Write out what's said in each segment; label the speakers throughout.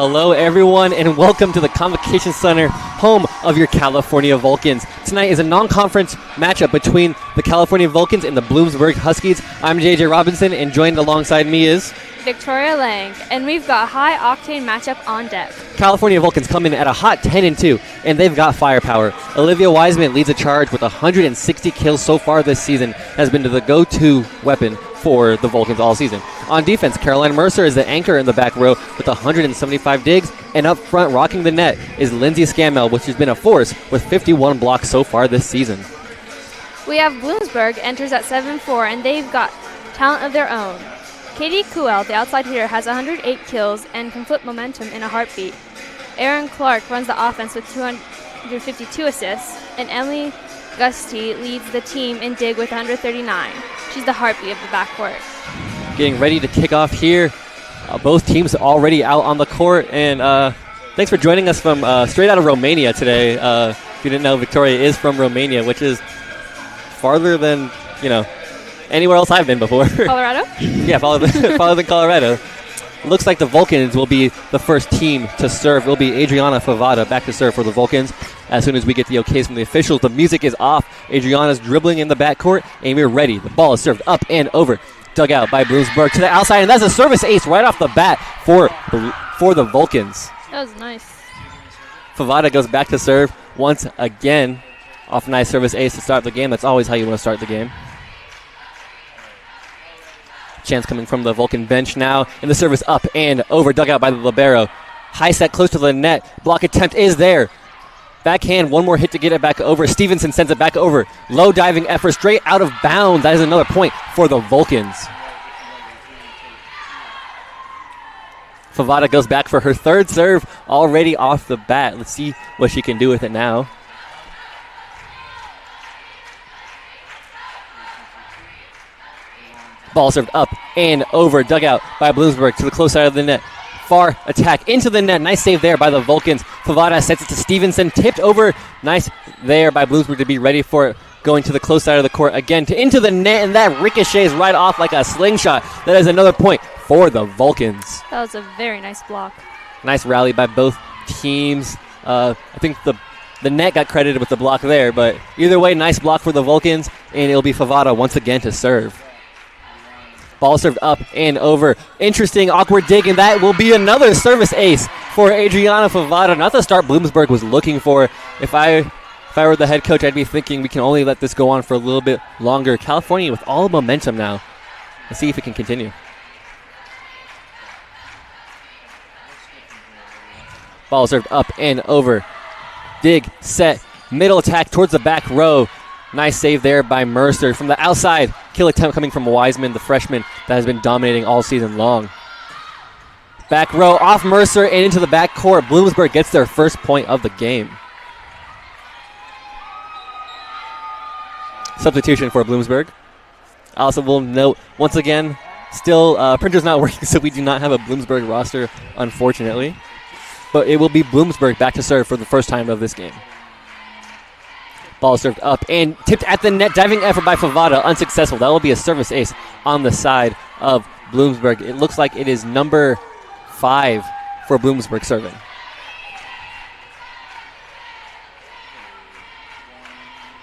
Speaker 1: Hello, everyone, and welcome to the Convocation Center, home of your California Vulcans. Tonight is a non-conference matchup between the California Vulcans and the Bloomsburg Huskies. I'm JJ Robinson, and joined alongside me is
Speaker 2: Victoria Lang, and we've got high-octane matchup on deck.
Speaker 1: California Vulcans come in at a hot 10-2, and they've got firepower. Olivia Wiseman leads a charge with 160 kills so far this season, has been the go-to weapon for the Vulcans all season. On defense, Caroline Mercer is the anchor in the back row with 175 digs, and up front rocking the net is Lindsay Scammell, which has been a force with 51 blocks so far this season.
Speaker 2: We have Bloomsburg enters at 7-4, and they've got talent of their own. Katie Kuel, the outside hitter, has 108 kills and can flip momentum in a heartbeat. Erin Clark runs the offense with 252 assists, and Emily Gusty leads the team in dig with 139. She's the heartbeat of the backcourt.
Speaker 1: Getting ready to kick off here. Both teams already out on the court, and thanks for joining us from straight out of Romania today. If you didn't know, Victoria is from Romania, which is farther than, anywhere else I've been before.
Speaker 2: Colorado?
Speaker 1: Yeah, farther than Colorado. Looks like the Vulcans will be the first team to serve. It'll be Adriana Favada back to serve for the Vulcans. As soon as we get the okays from the officials, the music is off. Adriana's dribbling in the backcourt, and we're ready. The ball is served up and over. Dug out by Bloomsburg to the outside, and that's a service ace right off the bat for the Vulcans.
Speaker 2: That was nice.
Speaker 1: Favada goes back to serve once again. Off a nice service ace to start the game. That's always how you want to start the game. Chance coming from the Vulcan bench now, and the service up and over, dug out by the libero. High set close to the net. Block attempt is there. Backhand, one more hit to get it back over. Stevenson sends it back over. Low diving effort, straight out of bounds. That is another point for the Vulcans. Favada goes back for her third serve already off the bat. Let's see what she can do with it now. Ball served up and over, dug out by Bloomsburg to the close side of the net. Far attack into the net. Nice save there by the Vulcans. Favada sets it to Stevenson. Tipped over. Nice there by Bloomsburg to be ready for it. Going to the close side of the court again into the net, and that ricochets right off like a slingshot. That is another point for the Vulcans.
Speaker 2: That was a very nice block.
Speaker 1: Nice rally by both teams. I think the net got credited with the block there, but either way, nice block for the Vulcans, and it'll be Favada once again to serve. Ball served up and over. Interesting, awkward dig, and that will be another service ace for Adriana Favada. Not the start Bloomsburg was looking for. If I were the head coach, I'd be thinking we can only let this go on for a little bit longer. California with all the momentum now. Let's see if it can continue. Ball served up and over. Dig, set, middle attack towards the back row. Nice save there by Mercer. From the outside, kill attempt coming from Wiseman, the freshman that has been dominating all season long. Back row off Mercer and into the back court. Bloomsburg gets their first point of the game. Substitution for Bloomsburg. Also, we'll note, once again, still printer's not working, so we do not have a Bloomsburg roster, unfortunately. But it will be Bloomsburg back to serve for the first time of this game. Ball served up and tipped at the net. Diving effort by Favada, unsuccessful. That will be a service ace on the side of Bloomsburg. It looks like it is number 5 for Bloomsburg serving.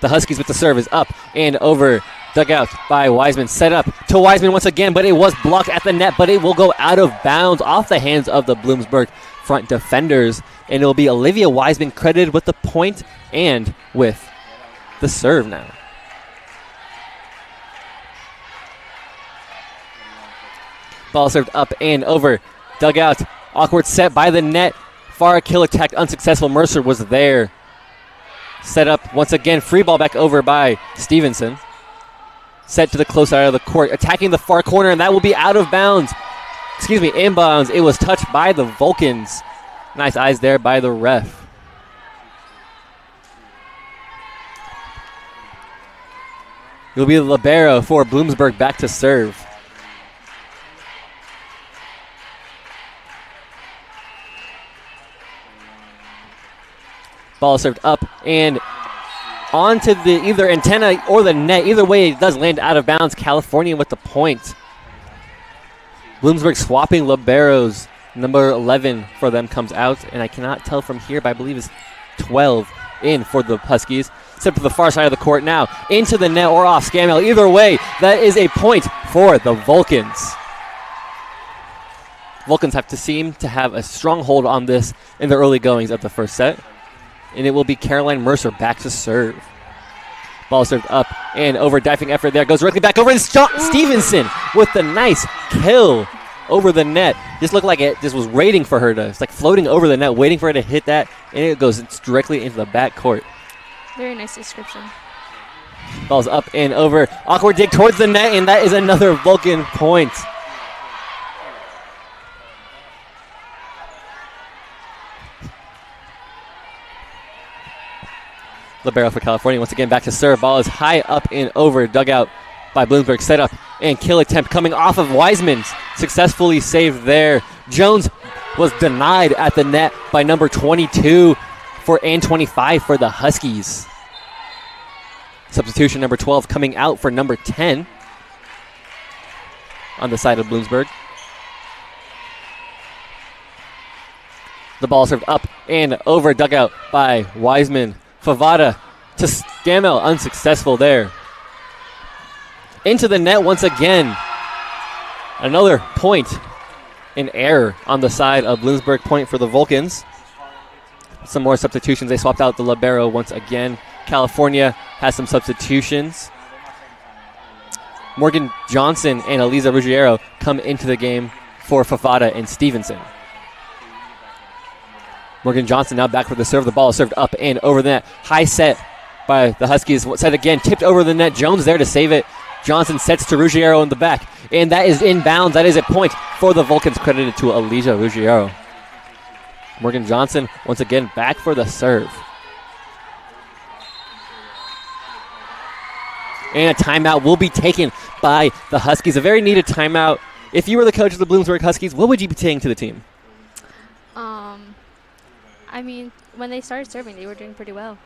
Speaker 1: The Huskies with the serve is up and over. Dug out by Wiseman. Set up to Wiseman once again, but it was blocked at the net, but it will go out of bounds off the hands of the Bloomsburg front defenders. And it will be Olivia Wiseman credited with the point and with the serve now. Ball served up and over. Dug out. Awkward set by the net. Far kill attack unsuccessful. Mercer was there. Set up once again. Free ball back over by Stevenson. Set to the close side of the court. Attacking the far corner, and that will be out of bounds. Inbounds. It was touched by the Vulcans. Nice eyes there by the ref. It'll be the libero for Bloomsburg back to serve. Ball served up and onto the either antenna or the net. Either way, it does land out of bounds. California with the point. Bloomsburg swapping liberos Number 11 for them comes out, and I cannot tell from here, but I believe it's 12 in for the Huskies. Step to the far side of the court now, into the net or off Scammell. Either way, that is a point for the Vulcans. Vulcans have to seem to have a strong hold on this in the early goings of the first set, and it will be Caroline Mercer back to serve. Ball served up and over, diving effort there, goes directly back over, and Stevenson with the nice kill over the net. Just looked like it just was waiting for her to, it's like floating over the net, waiting for her to hit that, and it goes directly into the back court.
Speaker 2: Very nice description.
Speaker 1: Ball's up and over, awkward dig towards the net, and that is another Vulcan point. Libero for California once again back to serve. Ball is high up and over, dug out by Bloomsburg. Set up and kill attempt coming off of Wiseman. Successfully saved there. Jones was denied at the net by number 22 and 25 for the Huskies. Substitution number 12 coming out for number 10 on the side of Bloomsburg. The ball served up and over, dug out by Wiseman. Favada to Scammell, unsuccessful there. Into the net once again. Another point in error on the side of Bloomsburg, point for the Vulcans. Some more substitutions. They swapped out the libero once again. California has some substitutions. Morgan Johnson and Eliza Ruggiero come into the game for Favada and Stevenson. Morgan Johnson now back for the serve. The ball is served up and over the net. High set by the Huskies. Set again, tipped over the net. Jones there to save it. Johnson sets to Ruggiero in the back, and that is inbounds. That is a point for the Vulcans, credited to Alicia Ruggiero. Morgan Johnson once again back for the serve. And a timeout will be taken by the Huskies. A very needed timeout. If you were the coach of the Bloomsburg Huskies, what would you be saying to the team?
Speaker 2: I mean, when they started serving, they were doing pretty well,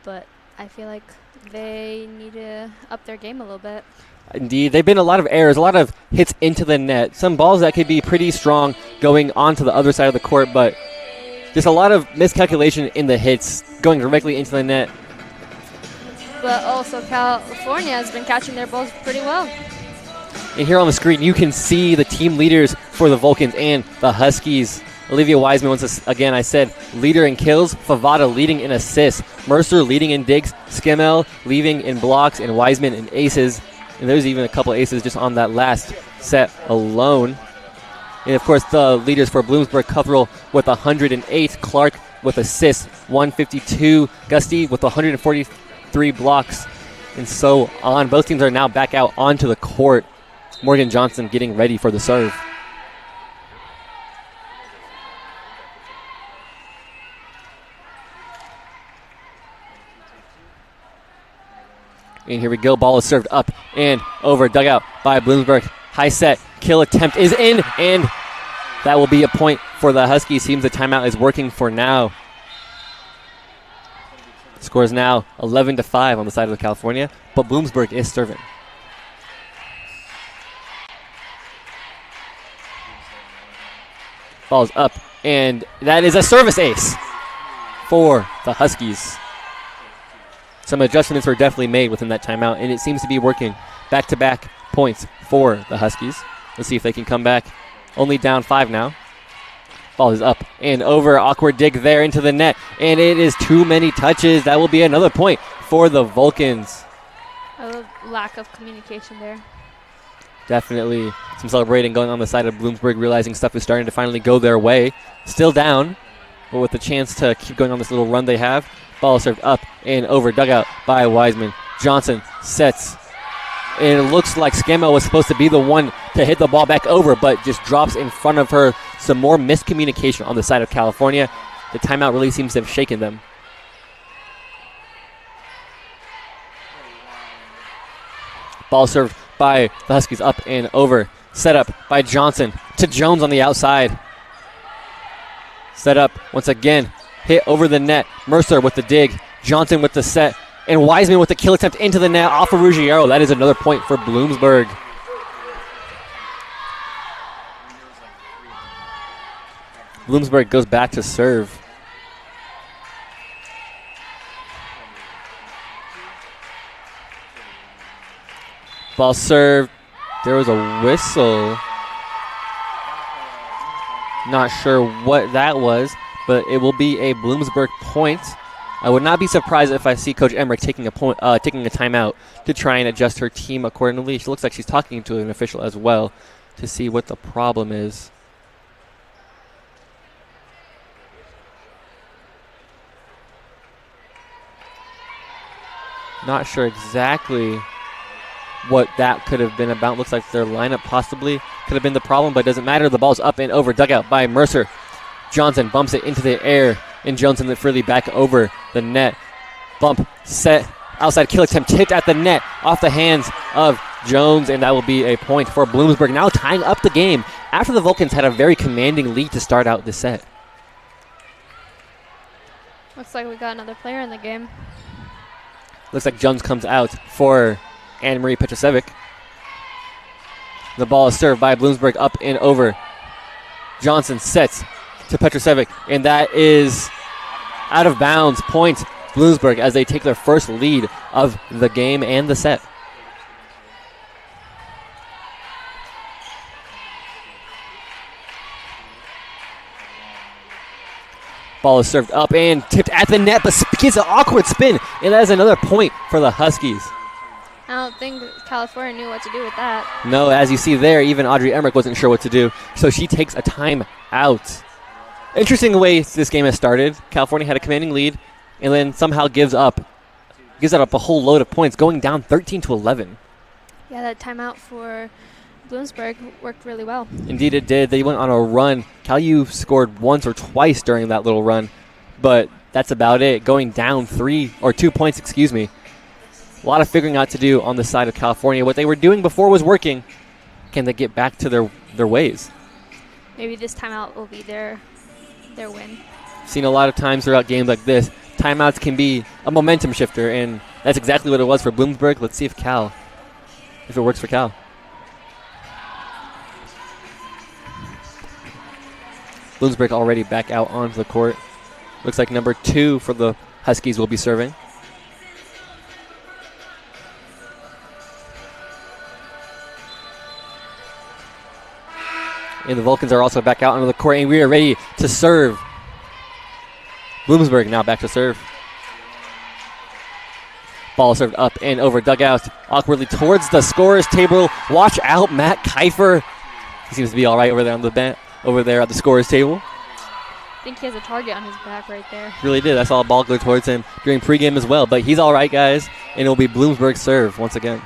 Speaker 2: but I feel like they need to up their game a little bit.
Speaker 1: Indeed, they've been a lot of errors, a lot of hits into the net, some balls that could be pretty strong going onto the other side of the court, but just a lot of miscalculation in the hits going directly into the net.
Speaker 2: But also California has been catching their balls pretty well.
Speaker 1: And here on the screen, you can see the team leaders for the Vulcans and the Huskies. Olivia Wiseman, once again, I said, leader in kills. Favada leading in assists. Mercer leading in digs. Scammell leading in blocks. And Wiseman in aces. And there's even a couple aces just on that last set alone. And, of course, the leaders for Bloomsburg, Cuthrell with 108. Clark with assists, 152. Gusty with 143 blocks. And so on. Both teams are now back out onto the court. Morgan Johnson getting ready for the serve. And here we go. Ball is served up and over. Dug out by Bloomsburg. High set. Kill attempt is in. And that will be a point for the Huskies. Seems the timeout is working for now. Score is now 11-5 on the side of California. But Bloomsburg is serving. Ball is up. And that is a service ace for the Huskies. Some adjustments were definitely made within that timeout, and it seems to be working. Back-to-back points for the Huskies. Let's see if they can come back. Only down 5 now. Ball is up and over. Awkward dig there into the net, and it is too many touches. That will be another point for the Vulcans.
Speaker 2: A lack of communication there.
Speaker 1: Definitely some celebrating going on the side of Bloomsburg, realizing stuff is starting to finally go their way. Still down, but with the chance to keep going on this little run they have. Ball served up and over, dug out by Wiseman. Johnson sets, and it looks like Scammell was supposed to be the one to hit the ball back over, but just drops in front of her. Some more miscommunication on the side of California. The timeout really seems to have shaken them. Ball served by the Huskies up and over. Set up by Johnson to Jones on the outside. Set up once again. Hit over the net. Mercer with the dig. Johnson with the set. And Wiseman with the kill attempt into the net off of Ruggiero. That is another point for Bloomsburg. Bloomsburg goes back to serve. Ball served. There was a whistle. Not sure what that was, but it will be a Bloomsburg point. I would not be surprised if I see Coach Emmerich taking a timeout to try and adjust her team accordingly. She looks like she's talking to an official as well to see what the problem is. Not sure exactly what that could have been about. Looks like their lineup possibly could have been the problem, but it doesn't matter. The ball's up and over, dugout by Mercer. Johnson bumps it into the air, and Johnson and Freely back over the net. Bump, set, outside kill attempt, tipped at the net, off the hands of Jones, and that will be a point for Bloomsburg, now tying up the game after the Vulcans had a very commanding lead to start out the set.
Speaker 2: Looks like we got another player in the game.
Speaker 1: Looks like Jones comes out for Anne-Marie Petrosevic. The ball is served by Bloomsburg up and over. Johnson sets to Petrosevic, and that is out of bounds. Point Bloomsburg as they take their first lead of the game and the set. Ball is served up and tipped at the net, but gets an awkward spin, and that is another point for the Huskies.
Speaker 2: I don't think California knew what to do with that.
Speaker 1: No, as you see there, even Audrey Emmerich wasn't sure what to do, so she takes a time out. Interesting the way this game has started. California had a commanding lead, and then somehow gives up a whole load of points, going down 13-11.
Speaker 2: Yeah, that timeout for Bloomsburg worked really well.
Speaker 1: Indeed it did. They went on a run. CalU scored once or twice during that little run, but that's about it. Going down 2 points, A lot of figuring out to do on the side of California. What they were doing before was working. Can they get back to their ways?
Speaker 2: Maybe this timeout will be their win.
Speaker 1: Seen a lot of times throughout games like this, timeouts can be a momentum shifter, and that's exactly what it was for Bloomsburg. Let's see if it works for Cal. Bloomsburg already back out onto the court. Looks like number 2 for the Huskies will be serving. And the Vulcans are also back out onto the court, and we are ready to serve. Bloomsburg now back to serve. Ball served up and over, dugout awkwardly towards the scorer's table. Watch out, Matt Kiefer. He seems to be all right over there on the bench, over there at the scorer's table.
Speaker 2: I think he has a target on his back right there.
Speaker 1: Really did. I saw a ball go towards him during pregame as well, but he's all right, guys, and it will be Bloomsburg serve once again.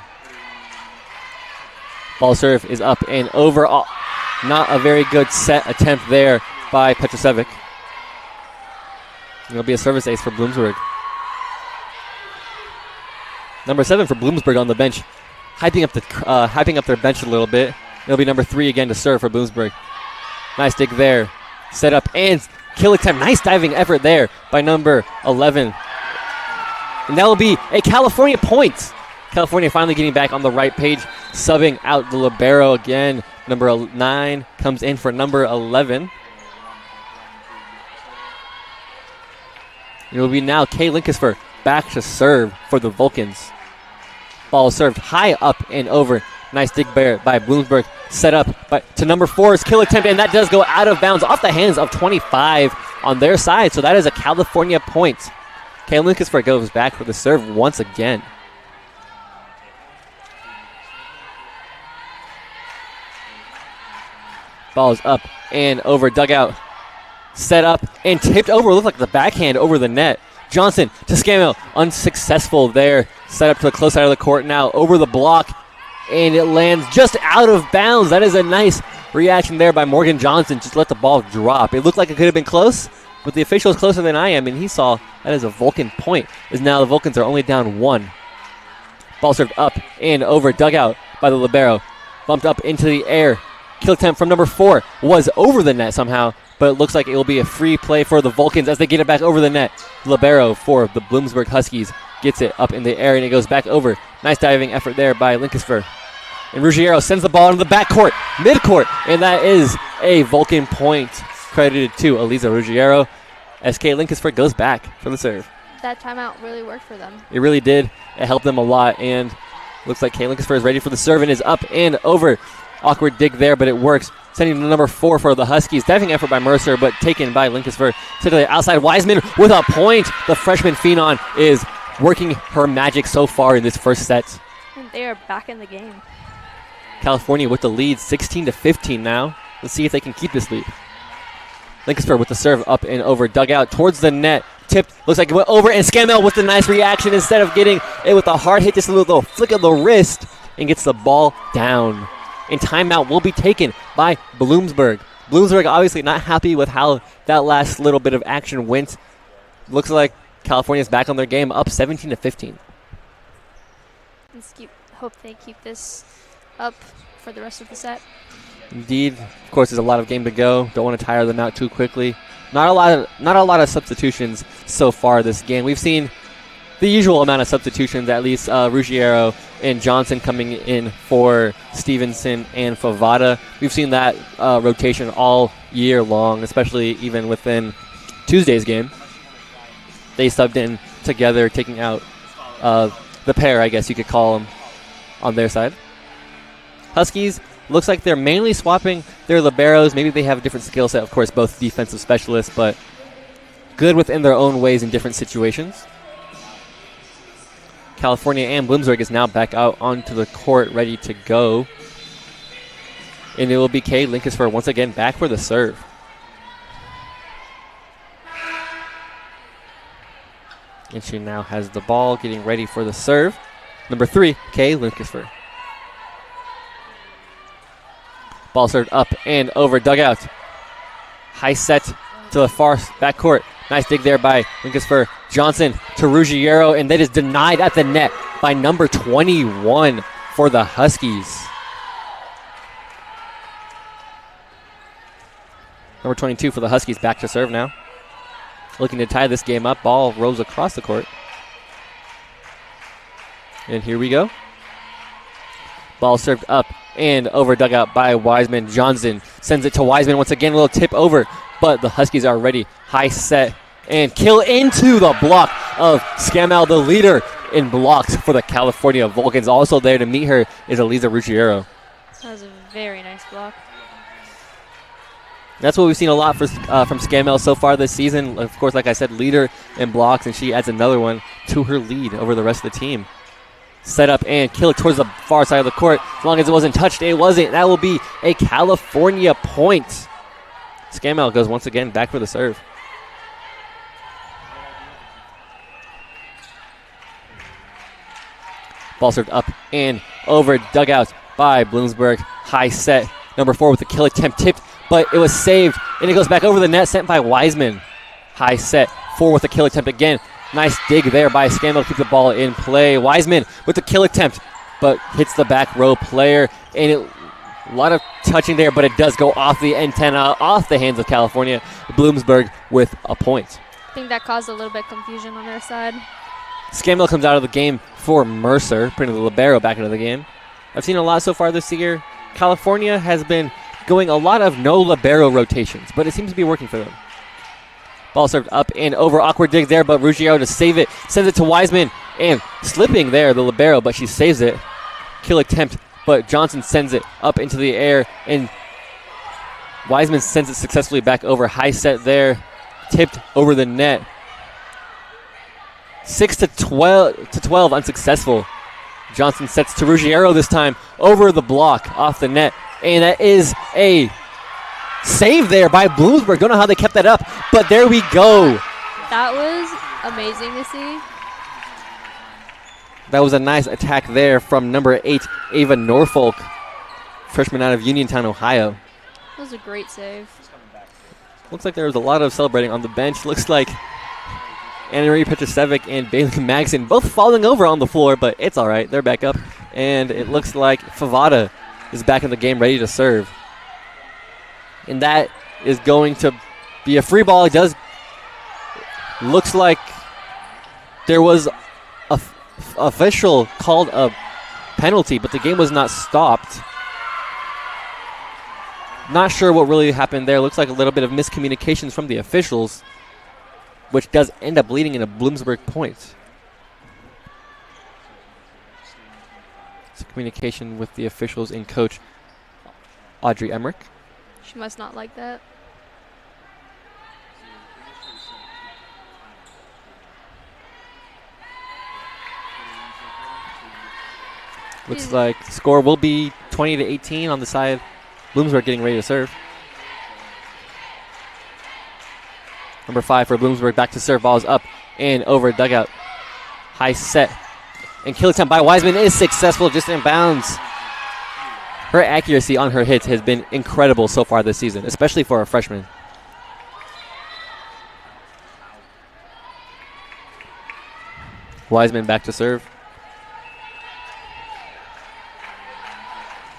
Speaker 1: Ball serve is up and over. Oh, not a very good set attempt there by Petrosevic. It'll be a service ace for Bloomsburg. Number 7 for Bloomsburg on the bench, hyping up their bench a little bit. It'll be number 3 again to serve for Bloomsburg. Nice dig there. Set up and kill attempt. Nice diving effort there by number 11. And that will be a California point. California finally getting back on the right page, subbing out the libero again. Number 9 comes in for number 11. It will be now Kay Linkisfer back to serve for the Vulcans. Ball served high up and over. Nice dig by Bloomsburg. Set up to number 4's kill attempt, and that does go out of bounds off the hands of 25 on their side. So that is a California point. Kay Linkisfer goes back for the serve once again. Ball is up and over, dugout. Set up and tipped over. Looked like the backhand over the net. Johnson to Scamio. Unsuccessful there. Set up to the close side of the court now. Over the block. And it lands just out of bounds. That is a nice reaction there by Morgan Johnson. Just let the ball drop. It looked like it could have been close, but the official is closer than I am, and he saw that as a Vulcan point. As now the Vulcans are only down 1. Ball served up and over, dugout by the libero. Bumped up into the air. Kill attempt from number 4 was over the net somehow, but it looks like it will be a free play for the Vulcans as they get it back over the net. Libero for the Bloomsburg Huskies gets it up in the air, and it goes back over. Nice diving effort there by Linkisfer. And Ruggiero sends the ball into the backcourt, midcourt, and that is a Vulcan point credited to Eliza Ruggiero. SK Lincolnsburg goes back for the serve.
Speaker 2: That timeout really worked for them.
Speaker 1: It really did. It helped them a lot, and looks like K. Lincolnsburg is ready for the serve and is up and over. Awkward dig there, but it works. Sending to number 4 for the Huskies. Diving effort by Mercer, but taken by Lincolnsburg. To the outside, Wiseman with a point. The freshman phenom is working her magic so far in this first set.
Speaker 2: And they are back in the game.
Speaker 1: California with the lead, 16-15 now. Let's see if they can keep this lead. Lincolnsburg with the serve up and over. Dugout towards the net. Tipped. Looks like it went over. And Scammell with the nice reaction. Instead of getting it with a hard hit, just a little flick of the wrist. And gets the ball down. And timeout will be taken by Bloomsburg. Bloomsburg obviously not happy with how that last little bit of action went. Looks like California's back on their game, up 17-15.
Speaker 2: Let's hope they keep this up for the rest of the set.
Speaker 1: Indeed. Of course, there's a lot of game to go. Don't want to tire them out too quickly. Not a lot of substitutions so far this game. We've seen the usual amount of substitutions, at least Ruggiero and Johnson coming in for Stevenson and Favada. We've seen that rotation all year long, especially even within Tuesday's game. They subbed in together, taking out the pair, I guess you could call them, on their side. Huskies, looks like they're mainly swapping their liberos. Maybe they have a different skill set, of course, both defensive specialists, but good within their own ways in different situations. California and Bloomsburg is now back out onto the court, ready to go. And it will be Kay Lincolnsburg once again back for the serve. And she now has the ball, getting ready for the serve. Number 3, Kay Lincolnsburg. Ball served up and over, dugout. High set to the far backcourt. Nice dig there by Lincolnsburg. Johnson to Ruggiero, and that is denied at the net by number 21 for the Huskies. Number 22 for the Huskies back to serve now. Looking to tie this game up. Ball rolls across the court. And here we go. Ball served up and over, dugout by Wiseman. Johnson sends it to Wiseman once again. A little tip over, but the Huskies are ready. High set and kill into the block of Scammell, the leader in blocks for the California Vulcans. Also there to meet her is Eliza Ruggiero.
Speaker 2: That was a very nice block.
Speaker 1: That's what we've seen a lot from Scammell so far this season. Of course, like I said, leader in blocks, and she adds another one to her lead over the rest of the team. Set up and kill it towards the far side of the court. As long as it wasn't touched, it wasn't. That will be a California point. Scammell goes once again back for the serve. Ball served up and over, dugout by Bloomsburg. High set. Number 4 with the kill attempt, tipped, but it was saved. And it goes back over the net, sent by Wiseman. High set. 4 with the kill attempt again. Nice dig there by Scammell to keep the ball in play. Wiseman with the kill attempt, but hits the back row player. And a lot of touching there, but it does go off the antenna, off the hands of California. Bloomsburg with a point.
Speaker 2: I think that caused a little bit of confusion on their side.
Speaker 1: Scammell comes out of the game for Mercer, putting the libero back into the game. I've seen a lot so far this year. California has been going a lot of no libero rotations, but it seems to be working for them. Ball served up and over. Awkward dig there, but Ruggiero to save it. Sends it to Wiseman, and slipping there, the libero, but she saves it. Kill attempt, but Johnson sends it up into the air, and Wiseman sends it successfully back over. High set there, tipped over the net. 6-12, unsuccessful. Johnson sets to Ruggiero this time, over the block, off the net, and that is a save there by Bloomsburg. Don't know how they kept that up, but there we go.
Speaker 2: That was amazing to see.
Speaker 1: That was a nice attack there from number 8, Ava Norfolk, freshman out of Uniontown, Ohio.
Speaker 2: That was a great save.
Speaker 1: Looks like there was a lot of celebrating on the bench. Looks like Anna-Marie Petrosevic and Bailey Magson both falling over on the floor, but it's all right. They're back up. And it looks like Favada is back in the game, ready to serve. And that is going to be a free ball. It does. Looks like there was a official called a penalty, but the game was not stopped. Not sure what really happened there. Looks like a little bit of miscommunications from the officials, which does end up leading in a Bloomsburg point. It's communication with the officials and coach Audrey Emmerich.
Speaker 2: She must not like that.
Speaker 1: Looks like the score will be 20-18 on the side. Bloomsburg getting ready to serve. Number 5 for Bloomsburg, back to serve. Ball is up and over dugout. High set. And kill attempt by Wiseman is successful, just in bounds. Her accuracy on her hits has been incredible so far this season, especially for a freshman. Wiseman back to serve.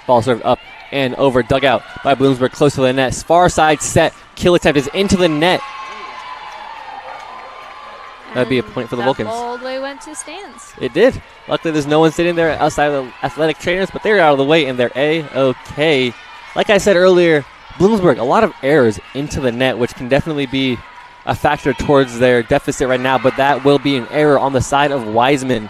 Speaker 1: Ball served up and over dugout by Bloomsburg, close to the net. Far side set. Kill attempt is into the net. That'd be a point for the Vulcans.
Speaker 2: All the way went to stands.
Speaker 1: It did. Luckily, there's no one sitting there outside of the athletic trainers, but they're out of the way and they're A-okay. Like I said earlier, Bloomsburg, a lot of errors into the net, which can definitely be a factor towards their deficit right now, but that will be an error on the side of Wiseman.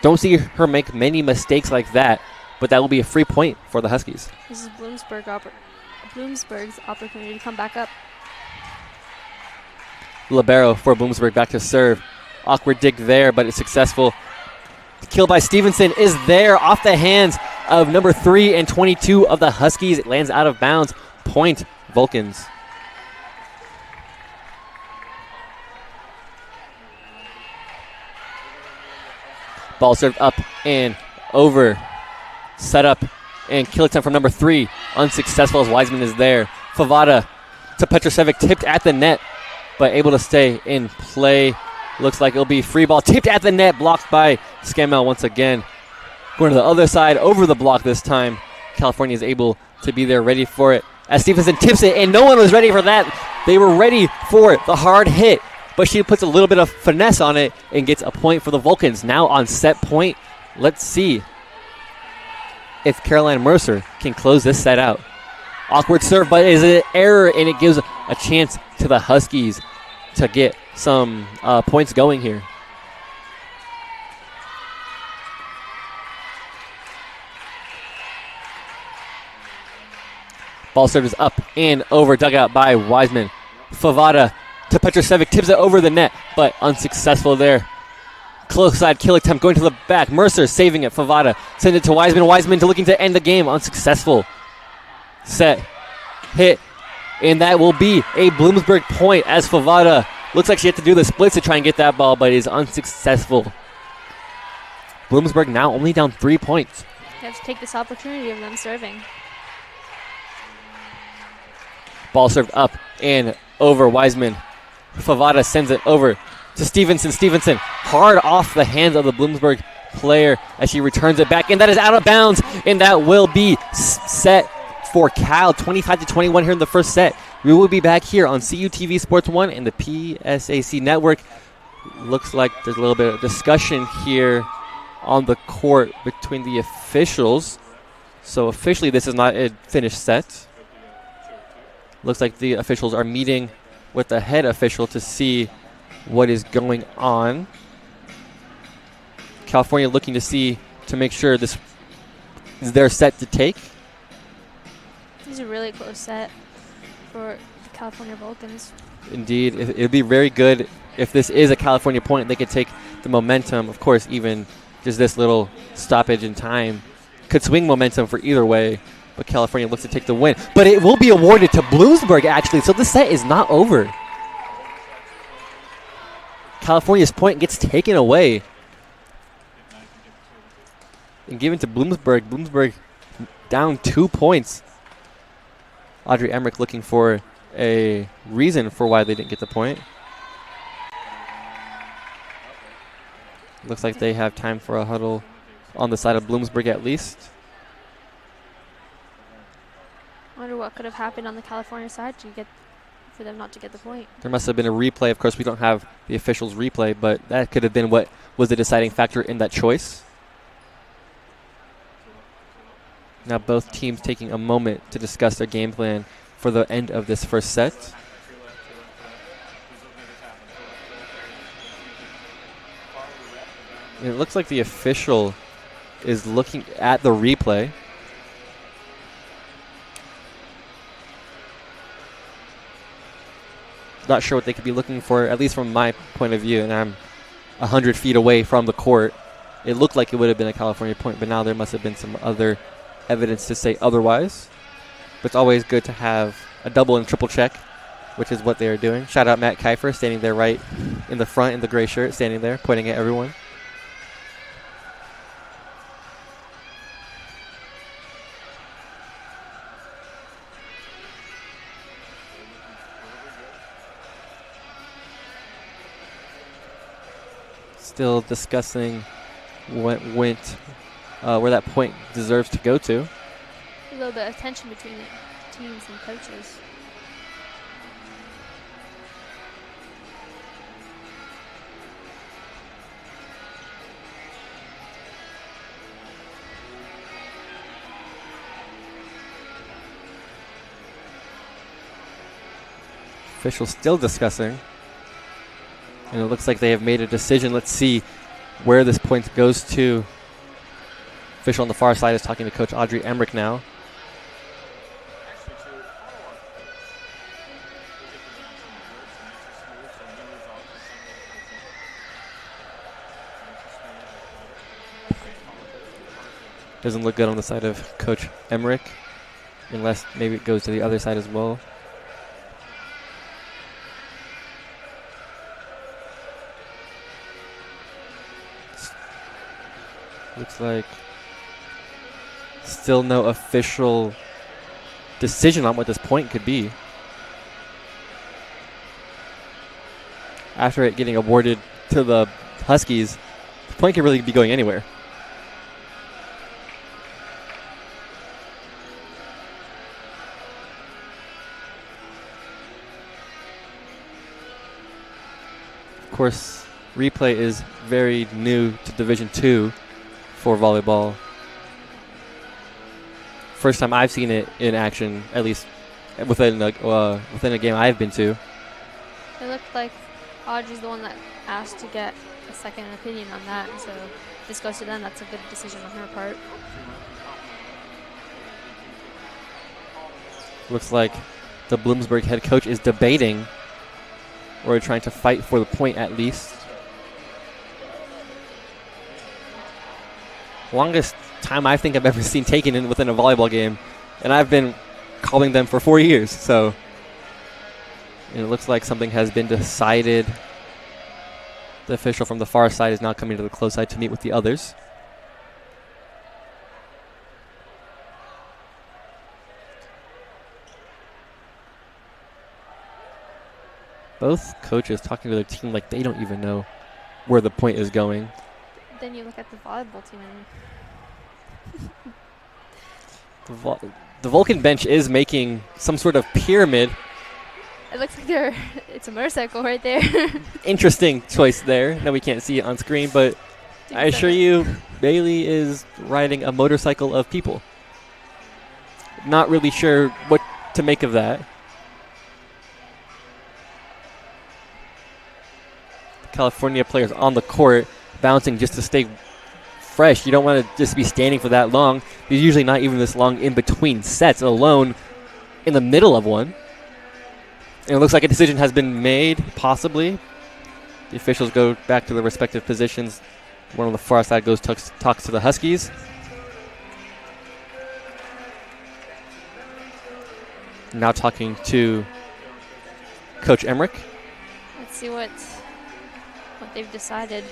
Speaker 1: Don't see her make many mistakes like that, but that will be a free point for the Huskies.
Speaker 2: This is Bloomsburg's opportunity to come back up.
Speaker 1: Libero for Bloomsburg, back to serve. Awkward dig there, but it's successful. The kill by Stevenson is there off the hands of number 3 and 22 of the Huskies. It lands out of bounds. Point Vulcans. Ball served up and over. Set up and kill attempt from number 3. Unsuccessful as Wiseman is there. Favada to Petrosevic, tipped at the net, but able to stay in play. Looks like it'll be free ball. Tipped at the net, blocked by Scammell once again. Going to the other side, over the block this time. California is able to be there ready for it. As Stevenson tips it, and no one was ready for that. They were ready for the hard hit, but she puts a little bit of finesse on it and gets a point for the Vulcans. Now on set point, let's see if Caroline Mercer can close this set out. Awkward serve, but it is an error, and it gives a chance to the Huskies to get some points going here. Ball serve is up and over dugout by Wiseman. Favada to Petrosevic, tips it over the net, but unsuccessful there. Close side kill attempt going to the back. Mercer saving it. Favada send it to Wiseman. Wiseman looking to end the game. Unsuccessful. Set. Hit. And that will be a Bloomsburg point as Favada looks like she had to do the splits to try and get that ball, but is unsuccessful. Bloomsburg now only down 3 points.
Speaker 2: You have to take this opportunity of them serving.
Speaker 1: Ball served up and over Wiseman. Favada sends it over to Stevenson. Stevenson hard off the hands of the Bloomsburg player as she returns it back, and that is out of bounds, and that will be set for Cal, 25-21 here in the first set. We will be back here on CUTV Sports 1 and the PSAC Network. Looks like there's a little bit of discussion here on the court between the officials. So officially this is not a finished set. Looks like the officials are meeting with the head official to see what is going on. California looking to make sure this is their set to take.
Speaker 2: This is a really close set for the California Vulcans.
Speaker 1: Indeed, it would be very good if this is a California point. They could take the momentum. Of course, even just this little stoppage in time could swing momentum for either way. But California looks to take the win. But it will be awarded to Bloomsburg, actually. So this set is not over. California's point gets taken away and given to Bloomsburg. Bloomsburg down 2 points. Audrey Emmerich looking for a reason for why they didn't get the point. Looks like they have time for a huddle on the side of Bloomsburg at least.
Speaker 2: I wonder what could have happened on the California side for them not to get the point.
Speaker 1: There must have been a replay. Of course, we don't have the officials' replay, but that could have been what was the deciding factor in that choice. Now both teams taking a moment to discuss their game plan for the end of this first set. It looks like the official is looking at the replay. Not sure what they could be looking for, at least from my point of view, and I'm 100 feet away from the court. It looked like it would have been a California point, but now there must have been some other evidence to say otherwise. But it's always good to have a double and triple check, which is what they are doing. Shout out Matt Kiefer, standing there right in the front in the gray shirt, standing there, pointing at everyone. Still discussing what went, where that point deserves to go to.
Speaker 2: A little bit of tension between the teams and coaches.
Speaker 1: Officials still discussing. And it looks like they have made a decision. Let's see where this point goes to. Official on the far side is talking to Coach Audrey Emmerich now. Doesn't look good on the side of Coach Emmerich, unless maybe it goes to the other side as well. Looks like still no official decision on what this point could be. After it getting awarded to the Huskies, the point could really be going anywhere. Of course, replay is very new to Division II for volleyball. First time I've seen it in action, at least within a game I've been to.
Speaker 2: It looked like Audrey's the one that asked to get a second opinion on that, so if this goes to them, that's a good decision on her part.
Speaker 1: Looks like the Bloomsburg head coach is debating or trying to fight for the point at least. Longest time I think I've ever seen taken in within a volleyball game, and I've been calling them for 4 years, so it looks like something has been decided. The official from the far side is now coming to the close side to meet with the others. Both coaches talking to their team like they don't even know where the point is going.
Speaker 2: Then you look at the volleyball team and
Speaker 1: the Vulcan bench is making some sort of pyramid.
Speaker 2: it looks like it's a motorcycle right there.
Speaker 1: Interesting choice there. No, we can't see it on screen, but I assure you, Bailey is riding a motorcycle of people. Not really sure what to make of that. California players on the court bouncing just to stay fresh. You don't want to just be standing for that long. You're usually not even this long in between sets, alone in the middle of one. And it looks like a decision has been made, possibly. The officials go back to their respective positions. One on the far side goes talks to the Huskies. Now talking to Coach Emmerich.
Speaker 2: Let's see what they've decided.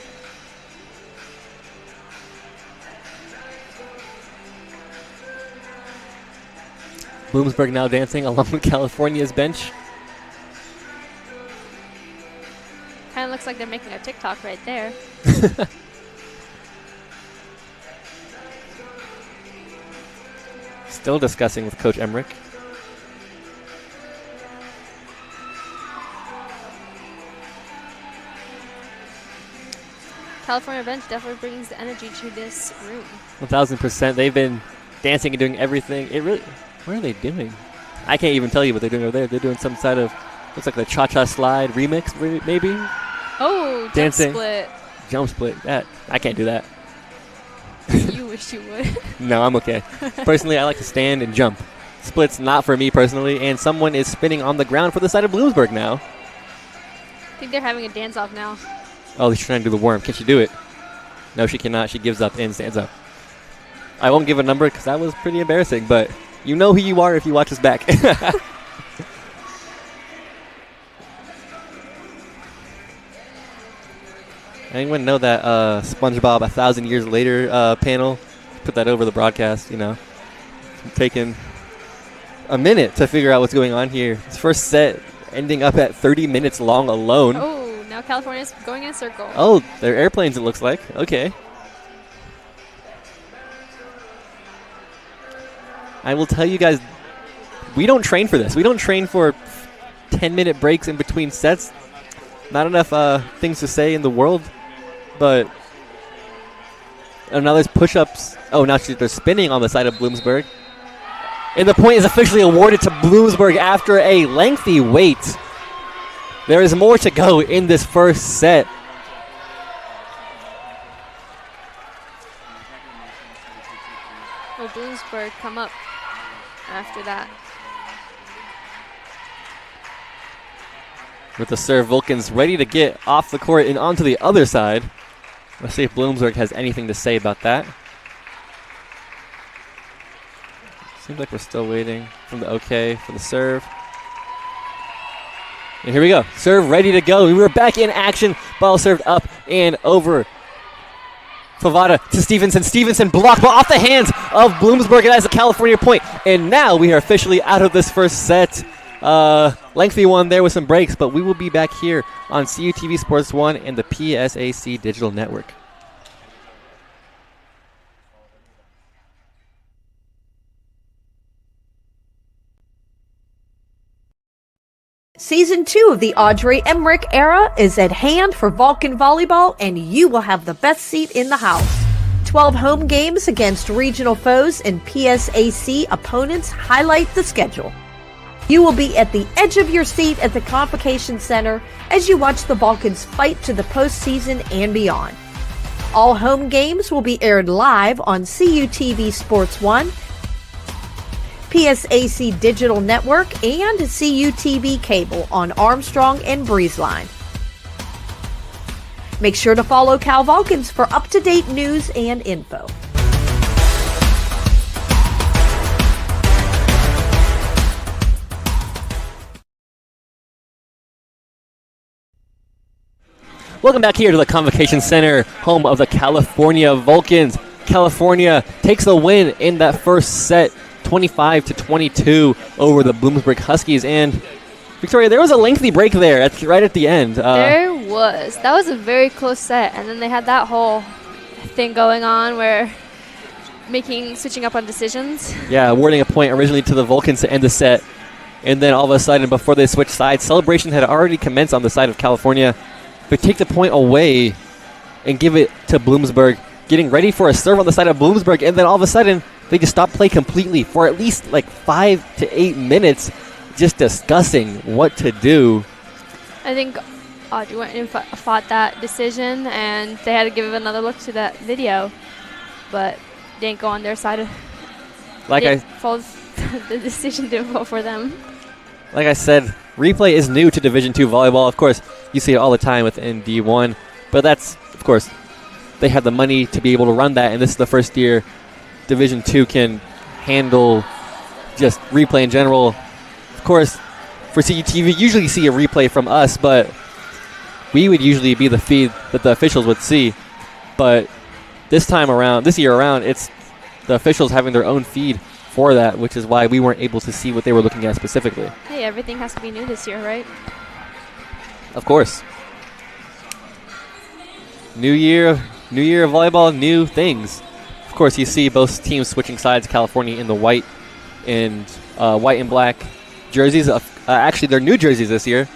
Speaker 1: Bloomsburg now dancing along with California's bench.
Speaker 2: Kind of looks like they're making a TikTok right there.
Speaker 1: Still discussing with Coach Emmerich.
Speaker 2: California bench definitely brings the energy to this room.
Speaker 1: 1,000%. They've been dancing and doing everything. What are they doing? I can't even tell you what they're doing over there. They're doing some side of, looks like the cha-cha slide remix, maybe?
Speaker 2: Oh,
Speaker 1: dancing.
Speaker 2: Jump split.
Speaker 1: Jump split. I can't do that.
Speaker 2: You wish you would.
Speaker 1: No, I'm okay. Personally, I like to stand and jump. Split's not for me personally, and someone is spinning on the ground for the side of Bloomsburg now.
Speaker 2: I think they're having a dance-off now.
Speaker 1: Oh, she's trying to do the worm. Can she do it? No, she cannot. She gives up and stands up. I won't give a number because that was pretty embarrassing, but you know who you are if you watch us back. Anyone know that SpongeBob 1,000 Years Later panel? Put that over the broadcast, you know. Taking a minute to figure out what's going on here. This first set ending up at 30 minutes long alone.
Speaker 2: Oh, now California's going in a circle.
Speaker 1: Oh, they're airplanes, it looks like. Okay. I will tell you guys, we don't train for this. We don't train for 10-minute breaks in between sets. Not enough things to say in the world. But now there's push-ups. Oh, now they're spinning on the side of Bloomsburg. And the point is officially awarded to Bloomsburg after a lengthy wait. There is more to go in this first set.
Speaker 2: Will Bloomsburg come up after that?
Speaker 1: With the serve, Vulcan's ready to get off the court and onto the other side. Let's see if Bloomsburg has anything to say about that. Seems like we're still waiting for the okay for the serve. And here we go. Serve ready to go. We were back in action. Ball served up and over. Favada to Stevenson. Stevenson blocked ball off the hands of Bloomsburg, and that's a California point. And now we are officially out of this first set. Lengthy one there with some breaks, but we will be back here on CUTV Sports 1 and the PSAC Digital Network.
Speaker 3: Season 2 of the Audrey Emmerich era is at hand for Vulcan Volleyball, and you will have the best seat in the house. 12 home games against regional foes and PSAC opponents highlight the schedule. You will be at the edge of your seat at the Convocation Center as you watch the Vulcans fight to the postseason and beyond. All home games will be aired live on CUTV Sports 1, PSAC Digital Network, and CUTV Cable on Armstrong and Breezeline. Make sure to follow Cal Vulcans for up-to-date news and info.
Speaker 1: Welcome back here to the Convocation Center, home of the California Vulcans. California takes the win in that first set, 25-22 over the Bloomsburg Huskies. And Victoria, there was a lengthy break there right at the end.
Speaker 2: There was. That was a very close set. And then they had that whole thing going on where switching up on decisions.
Speaker 1: Yeah, awarding a point originally to the Vulcans to end the set. And then all of a sudden, before they switched sides, celebration had already commenced on the side of California. They take the point away and give it to Bloomsburg, getting ready for a serve on the side of Bloomsburg, and then all of a sudden, they just stop play completely for at least like 5 to 8 minutes, just discussing what to do.
Speaker 2: I think Audrey went and fought that decision, and they had to give another look to that video, but didn't go on their side. The decision didn't fall for them.
Speaker 1: Like I said, replay is new to Division II volleyball. Of course, you see it all the time within D1, but that's, of course, they have the money to be able to run that, and this is the first year Division II can handle just replay in general. Of course, for CUTV, you usually see a replay from us, but we would usually be the feed that the officials would see. But this year around, it's the officials having their own feed for that, which is why we weren't able to see what they were looking at specifically.
Speaker 2: Hey, everything has to be new this year, right?
Speaker 1: Of course. New year of volleyball, new things. Of course, you see both teams switching sides. California in the white and black jerseys. Actually, they're new jerseys this year.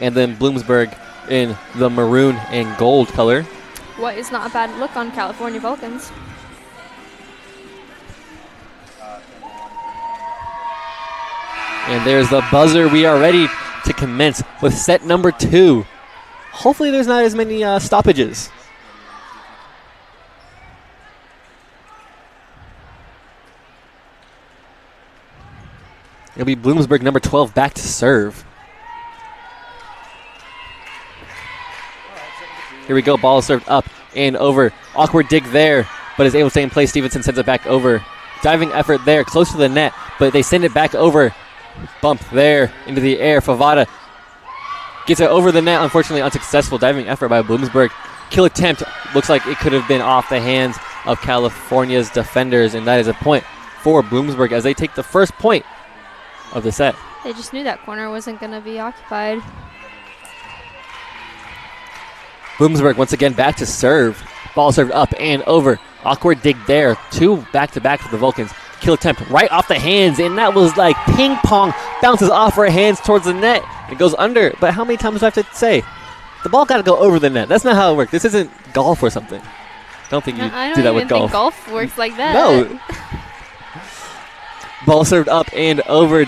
Speaker 1: And then Bloomsburg in the maroon and gold color.
Speaker 2: What is not a bad look on California Vulcans.
Speaker 1: And there's the buzzer. We are ready to commence with set number 2. Hopefully there's not as many stoppages. It'll be Bloomsburg number 12 back to serve. Here we go. Ball is served up and over. Awkward dig there, but is able to stay in place. Stevenson sends it back over. Diving effort there, close to the net, but they send it back over. Bump there into the air. Favada gets it over the net. Unfortunately, unsuccessful diving effort by Bloomsburg. Kill attempt looks like it could have been off the hands of California's defenders, and that is a point for Bloomsburg as they take the first point of the set.
Speaker 2: They just knew that corner wasn't going to be occupied.
Speaker 1: Bloomsburg once again back to serve. Ball served up and over. Awkward dig there. 2 back-to-back for the Vulcans. Kill attempt right off the hands, and that was like ping pong. Bounces off her hands towards the net. It goes under, but how many times do I have to say? The ball got to go over the net. That's not how it works. This isn't golf or something. Don't think you do that with golf.
Speaker 2: I don't even think golf works like that.
Speaker 1: No. Ball served up and over.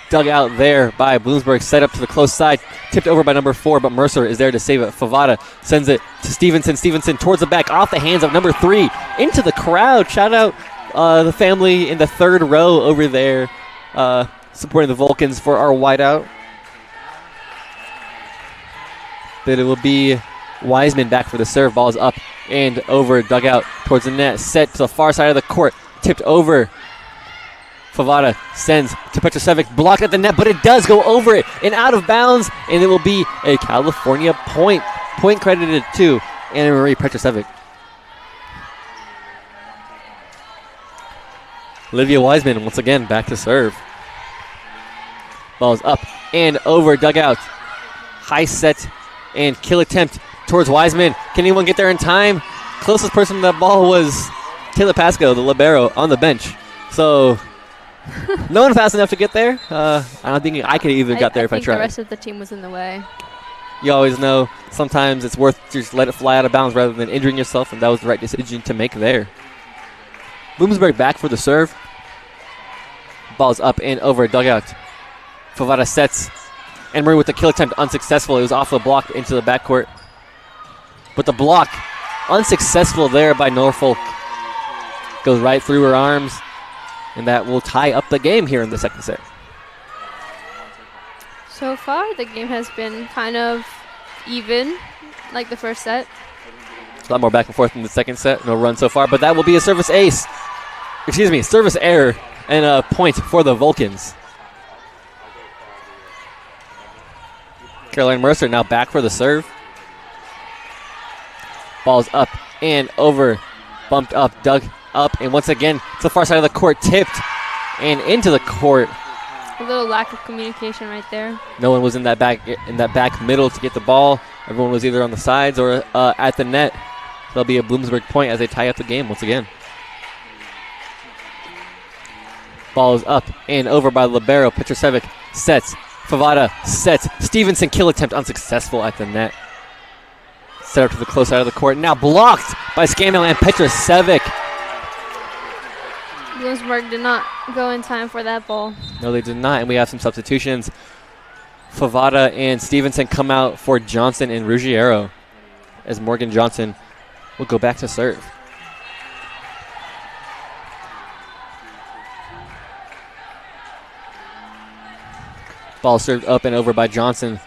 Speaker 1: Dug out there by Bloomsburg. Set up to the close side. Tipped over by number 4, but Mercer is there to save it. Favada sends it to Stevenson. Stevenson towards the back, off the hands of number 3. Into the crowd. Shout out the family in the 3rd row over there supporting the Vulcans for our whiteout. But it will be Wiseman back for the serve. Ball is up and over. Dug out towards the net. Set to the far side of the court. Tipped over. Favada sends to Petrosevic, blocked at the net, but it does go over it and out of bounds, and it will be a California point. Point credited to Anna Marie Petrosevic. Olivia Wiseman once again back to serve. Ball's up and over, dugout. High set and kill attempt towards Wiseman. Can anyone get there in time? Closest person to that ball was Taylor Pasco, the libero, on the bench. So no one fast enough to get there. I don't think I could either got there if I tried.
Speaker 2: The rest of the team was in the way.
Speaker 1: You always know sometimes it's worth just let it fly out of bounds rather than injuring yourself, and that was the right decision to make there. Bloomsburg back for the serve. Ball's up and over, dugout. Favada sets. And Marie with the kill attempt, unsuccessful. It was off the block into the backcourt. But the block, unsuccessful there by Norfolk. Goes right through her arms. And that will tie up the game here in the second set.
Speaker 2: So far, the game has been kind of even, like the first set.
Speaker 1: A lot more back and forth in the second set. No run so far, but that will be a service ace. Excuse me, service error and a point for the Vulcans. Caroline Mercer now back for the serve. Ball's up and over. Bumped up, dug up, and once again to the far side of the court, tipped and into the court.
Speaker 2: A little lack of communication right there.
Speaker 1: No one was in that back middle to get the ball. Everyone was either on the sides or at the net. There'll be a Bloomsburg point as they tie up the game once again. Ball is up and over by libero. Petrosevic sets. Favada sets. Stevenson kill attempt unsuccessful at the net. Set up to the close side of the court. Now blocked by Scandal and Petrosevic.
Speaker 2: Bloomsburg did not go in time for that ball.
Speaker 1: No, they did not, and we have some substitutions. Favada and Stevenson come out for Johnson and Ruggiero as Morgan Johnson will go back to serve. Ball served up and over by Johnson.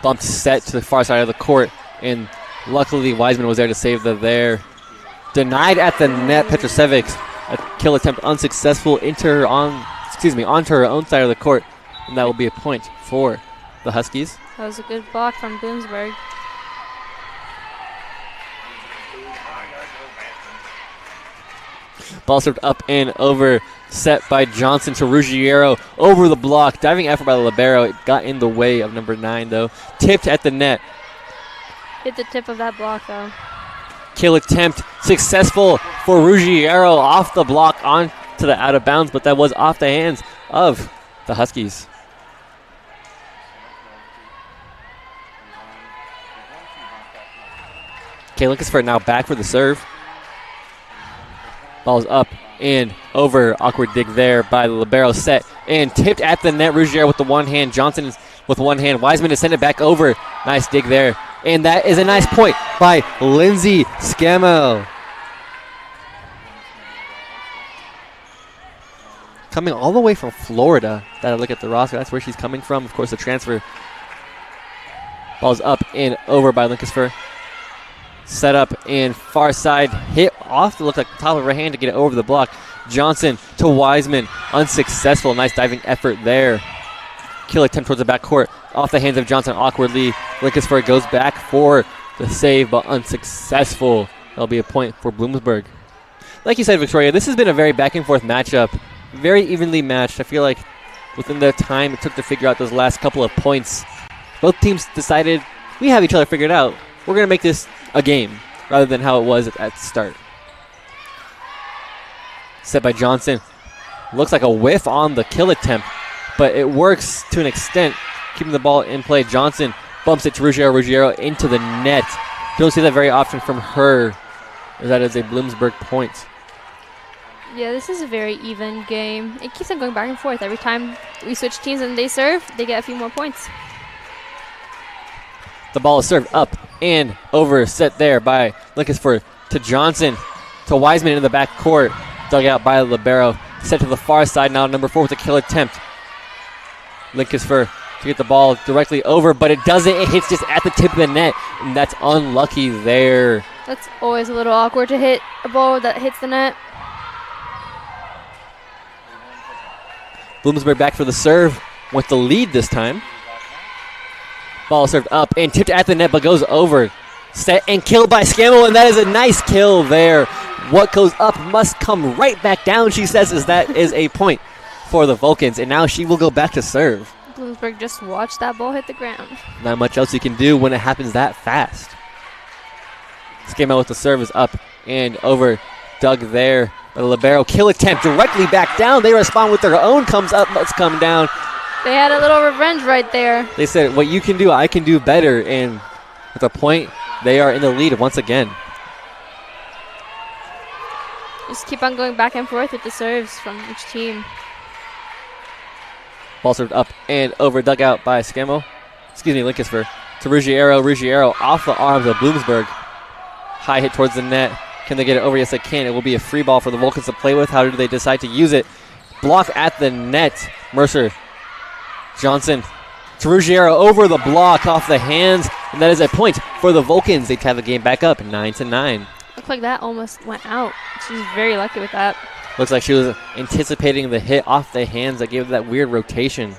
Speaker 1: Bumped set to the far side of the court, and luckily Wiseman was there to save the there. Denied at the net. Petrosevic, a kill attempt unsuccessful onto her own side of the court, and that will be a point for the Huskies.
Speaker 2: That was a good block from Bloomsburg.
Speaker 1: Ball served up and over, set by Johnson to Ruggiero over the block. Diving effort by the libero. It got in the way of number 9 though. Tipped at the net.
Speaker 2: Hit the tip of that block though.
Speaker 1: Kill attempt successful for Ruggiero off the block onto the out of bounds, but that was off the hands of the Huskies. Kayla Kisfer now back for the serve. Ball's up and over. Awkward dig there by the libero. Set and tipped at the net. Ruggiero with the one hand. Johnson with one hand. Wiseman to send it back over. Nice dig there. And that is a nice point by Lindsay Scammo. Coming all the way from Florida. Gotta look at the roster. That's where she's coming from. Of course, the transfer. Ball's up and over by Linkisfer. Set up and far side. Hit off to look like the top of her hand to get it over the block. Johnson to Wiseman. Unsuccessful. Nice diving effort there. Kill attempt towards the backcourt. Off the hands of Johnson awkwardly. Linkisfer goes back for the save, but unsuccessful. That'll be a point for Bloomsburg. Like you said, Victoria, this has been a very back and forth matchup. Very evenly matched. I feel like within the time it took to figure out those last couple of points, both teams decided we have each other figured out. We're going to make this a game rather than how it was at the start. Set by Johnson. Looks like a whiff on the kill attempt, but it works to an extent, keeping the ball in play. Johnson bumps it to Ruggiero. Ruggiero into the net. Don't see that very often from her. That is a Bloomsburg point.
Speaker 2: Yeah, this is a very even game. It keeps on going back and forth. Every time we switch teams and they serve, they get a few more points.
Speaker 1: The ball is served up and over, set there by Linkisfer to Johnson to Wiseman in the back court. Dug out by Libero. Set to the far side now, number 4 with a kill attempt. Linkisfer to get the ball directly over, but it doesn't. It hits just at the tip of the net, and that's unlucky there.
Speaker 2: That's always a little awkward to hit a ball that hits the net.
Speaker 1: Bloomsburg back for the serve with the lead this time. Ball served up and tipped at the net, but goes over. Set and killed by Scammell, and that is a nice kill there. What goes up must come right back down, she says, as that is a point for the Vulcans, and now she will go back to serve.
Speaker 2: Bloomsburg just watched that ball hit the ground.
Speaker 1: Not much else you can do when it happens that fast. Scammell with the serve is up and over. Dug there. The libero kill attempt directly back down. They respond with their own. Comes up, must come down.
Speaker 2: They had a little revenge right there.
Speaker 1: They said, what you can do, I can do better. And at the point, they are in the lead once again.
Speaker 2: Just keep on going back and forth with the serves from each team.
Speaker 1: Ball served up and over, dug out by Scammell. Excuse me, Linkisfer. To Ruggiero. Ruggiero off the arms of Bloomsburg. High hit towards the net. Can they get it over? Yes, they can. It will be a free ball for the Vulcans to play with. How do they decide to use it? Block at the net. Mercer. Johnson to Ruggiero over the block off the hands. And that is a point for the Vulcans. They tie the game back up 9-9.
Speaker 2: Looked like that almost went out. She was very lucky with that.
Speaker 1: Looks like she was anticipating the hit off the hands that gave that weird rotation.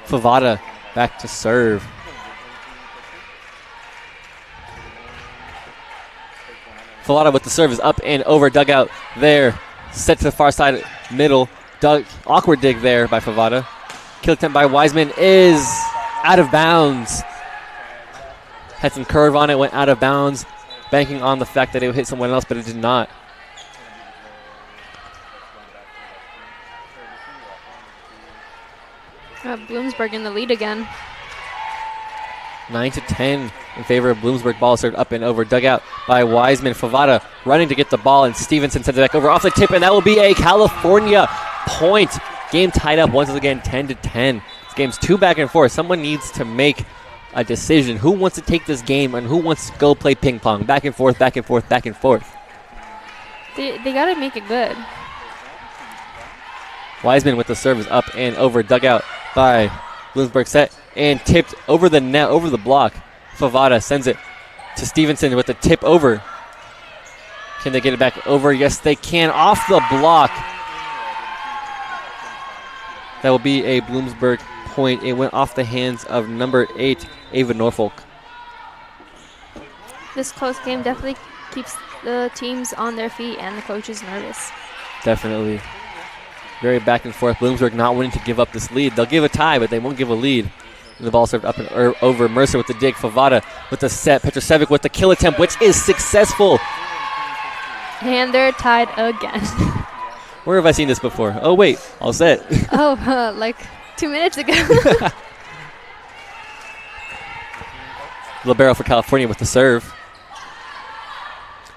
Speaker 1: Favada back to serve. Favada with the serve is up and over, dugout there. Set to the far side, middle. Awkward dig there by Favada. Kill attempt by Wiseman is out of bounds. Had some curve on it, went out of bounds. Banking on the fact that it would hit someone else, but it did not.
Speaker 2: Bloomsburg in the lead again.
Speaker 1: 9-10 in favor of Bloomsburg. Ball served up and over. Dug out by Wiseman. Favada running to get the ball, and Stevenson sends it back over off the tip, and that will be a California point. Game tied up once again, 10-10. This game's 2 back and forth. Someone needs to make a decision. Who wants to take this game and who wants to go play ping pong? Back and forth, back and forth, back and forth.
Speaker 2: They got to make it good.
Speaker 1: Wiseman with the service up and over. Dug out by Bloomsburg, set and tipped over the net, over the block. Favada sends it to Stevenson with the tip over. Can they get it back over? Yes, they can. Off the block. That will be a Bloomsburg point. It went off the hands of number 8, Ava Norfolk.
Speaker 2: This close game definitely keeps the teams on their feet and the coaches nervous.
Speaker 1: Definitely. Very back and forth. Bloomsburg not wanting to give up this lead. They'll give a tie, but they won't give a lead. And the ball served up and over. Mercer with the dig. Favada with the set. Petrosevic with the kill attempt, which is successful.
Speaker 2: And they're tied again.
Speaker 1: Where have I seen this before? Oh, wait. All set.
Speaker 2: Like 2 minutes ago.
Speaker 1: Libero for California with the serve.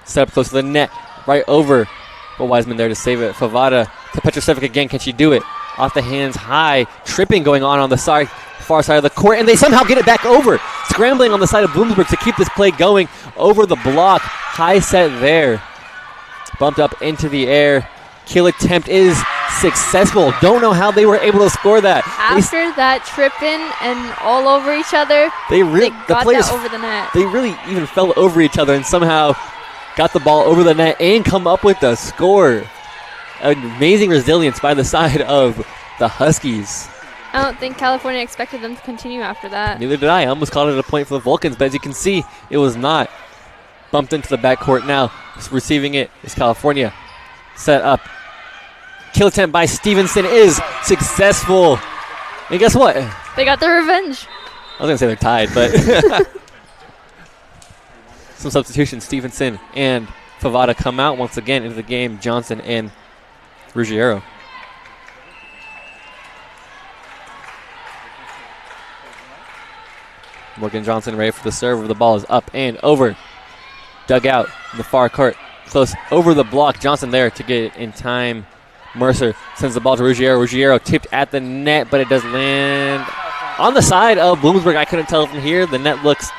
Speaker 1: Set up close to the net. Right over but Wiseman there to save it. Favada to Petrosevic again. Can she do it? Off the hands high. Tripping going on the side, far side of the court, and they somehow get it back over. Scrambling on the side of Bloomsburg to keep this play going over the block. High set there. Bumped up into the air. Kill attempt is successful. Don't know how they were able to score that.
Speaker 2: After that tripping and all over each other,
Speaker 1: they
Speaker 2: got that over the net.
Speaker 1: They really even fell over each other and somehow got the ball over the net and come up with the score. Amazing resilience by the side of the Huskies.
Speaker 2: I don't think California expected them to continue after that.
Speaker 1: Neither did I. I almost called it a point for the Vulcans, but as you can see, it was not. Bumped into the backcourt now. Receiving it is California. Set up. Kill attempt by Stevenson is successful. And guess what?
Speaker 2: They got their revenge.
Speaker 1: I was going to say they're tied, but some substitutions. Stevenson and Favada come out once again into the game. Johnson and Ruggiero. Morgan Johnson ready for the serve. The ball is up and over. Dug out in the far court. Close over the block. Johnson there to get it in time. Mercer sends the ball to Ruggiero. Ruggiero tipped at the net, but it does land on the side of Bloomsburg. I couldn't tell from here. The net looks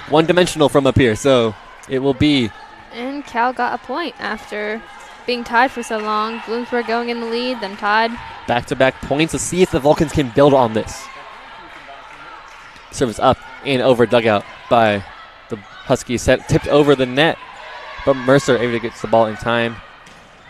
Speaker 1: one-dimensional from up here, so it will be.
Speaker 2: And Cal got a point after being tied for so long. Bloomsburg going in the lead, then tied.
Speaker 1: Back-to-back points. Let's see if the Vulcans can build on this. Service up and over, dugout by the Huskies. Set tipped over the net, but Mercer able to get the ball in time.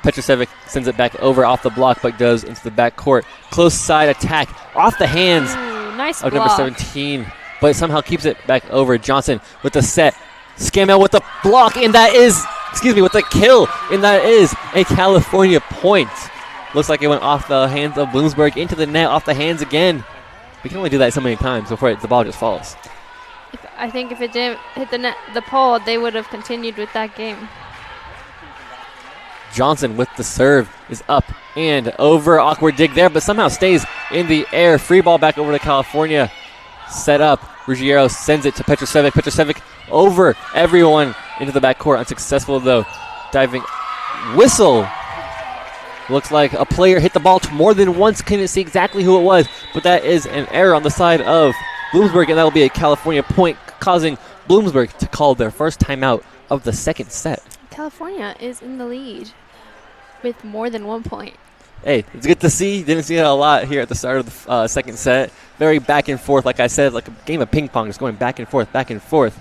Speaker 1: Petrosevic sends it back over off the block, but goes into the back court. Close side attack off the hands
Speaker 2: nice
Speaker 1: of
Speaker 2: block.
Speaker 1: number 17, but somehow keeps it back over. Johnson with the set. Scammell with the block, and that is, with the kill, and that is a California point. Looks like it went off the hands of Bloomsburg into the net, off the hands again. We can only do that so many times before the ball just falls.
Speaker 2: I think if it didn't hit the pole, they would have continued with that game.
Speaker 1: Johnson with the serve is up and over. Awkward dig there, but somehow stays in the air. Free ball back over to California. Set up. Ruggiero sends it to Petrosevic. Petrosevic over everyone into the backcourt. Unsuccessful though. Diving whistle. Looks like a player hit the ball more than once. Couldn't see exactly who it was, but that is an error on the side of Bloomsburg, and that will be a California point, causing Bloomsburg to call their first timeout of the second set.
Speaker 2: California is in the lead with more than 1 point.
Speaker 1: Hey, it's good to see. Didn't see that a lot here at the start of the second set. Very back and forth, like I said, like a game of ping pong, just going back and forth, back and forth.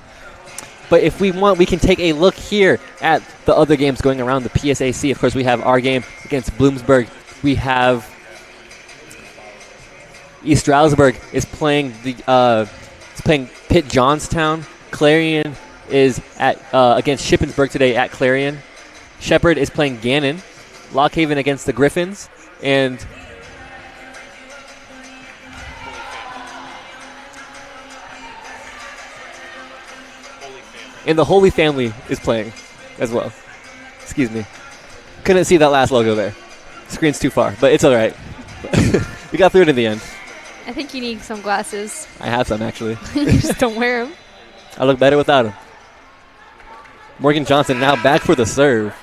Speaker 1: But if we want, we can take a look here at the other games going around the PSAC. Of course, we have our game against Bloomsburg. We have East Stroudsburg is playing Pitt Johnstown. Clarion is at against Shippensburg today at Clarion. Shepherd is playing Gannon. Lockhaven against the Griffins, and the Holy Family is playing as well. Excuse me. Couldn't see that last logo there. Screen's too far, but it's all right. We got through it in the end.
Speaker 2: I think you need some glasses.
Speaker 1: I have some, actually.
Speaker 2: You just don't wear them.
Speaker 1: I look better without them. Morgan Johnson now back for the serve.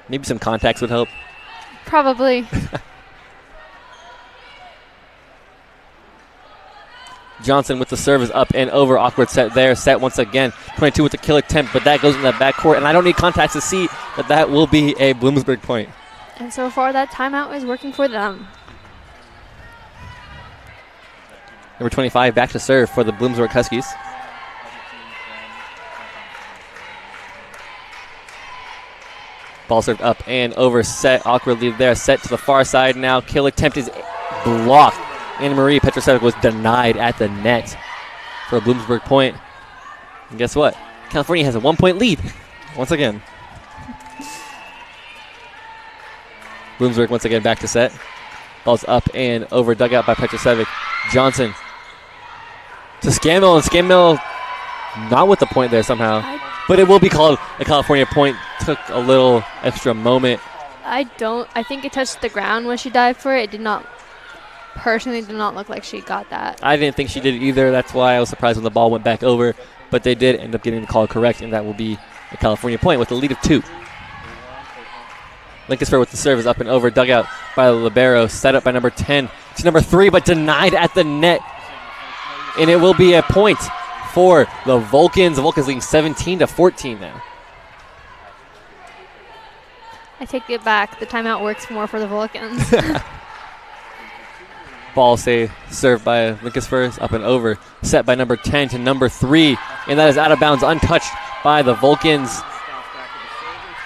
Speaker 1: Maybe some contacts would help.
Speaker 2: Probably.
Speaker 1: Johnson with the serve is up and over. Awkward set there. Set once again. 22 with the kill attempt, but that goes in the backcourt, and I don't need contacts to see that will be a Bloomsburg point.
Speaker 2: And so far, that timeout is working for them.
Speaker 1: Number 25 back to serve for the Bloomsburg Huskies. Ball served up and over, set awkwardly there. Set to the far side now. Kill attempt is blocked. Anna Marie Petrosevic was denied at the net for a Bloomsburg point. And guess what? California has a 1 point lead once again. Bloomsburg once again back to set. Ball's up and over, dug out by Petrosevic. Johnson to Scammell, and Scammell not with the point there somehow. But it will be called a California point. Took a little extra moment.
Speaker 2: I think it touched the ground when she dived for it. It did not look like she got that.
Speaker 1: I didn't think she did it either. That's why I was surprised when the ball went back over. But they did end up getting the call correct, and that will be a California point with a lead of 2. Lincolnsburg with the serve is up and over. Dug out by the libero. Set up by number 10 to number 3, but denied at the net. And it will be a point for the Vulcans. The Vulcans leading 17-14 now.
Speaker 2: I take it back. The timeout works more for the Vulcans.
Speaker 1: Ball served by Lincolnsburg, up and over. Set by number 10 to number 3, and that is out of bounds, untouched by the Vulcans.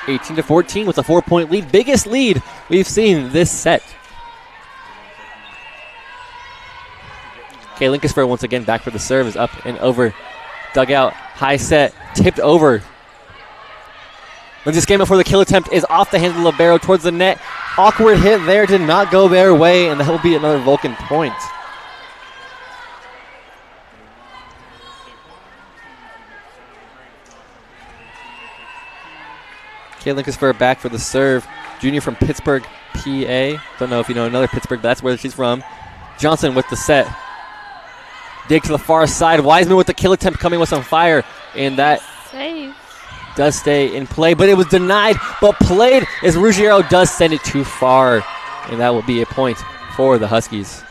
Speaker 1: 18-14 with a 4-point lead. Biggest lead we've seen this set. Okay, Lincolnsburg once again back for the serve, is up and over. Dugout, high set, tipped over. Lindsay's game before the kill attempt is off the hands of the libero towards the net. Awkward hit there, did not go their way, and that will be another Vulcan point. Okay, Lincolnsburg back for the serve. Junior from Pittsburgh, PA. Don't know if you know another Pittsburgh, but that's where she's from. Johnson with the set. Dig to the far side. Wiseman with the kill attempt coming with some fire, and that
Speaker 2: Save.
Speaker 1: does stay in play, but it was denied, but played as Ruggiero does send it too far, and that will be a point for the Huskies.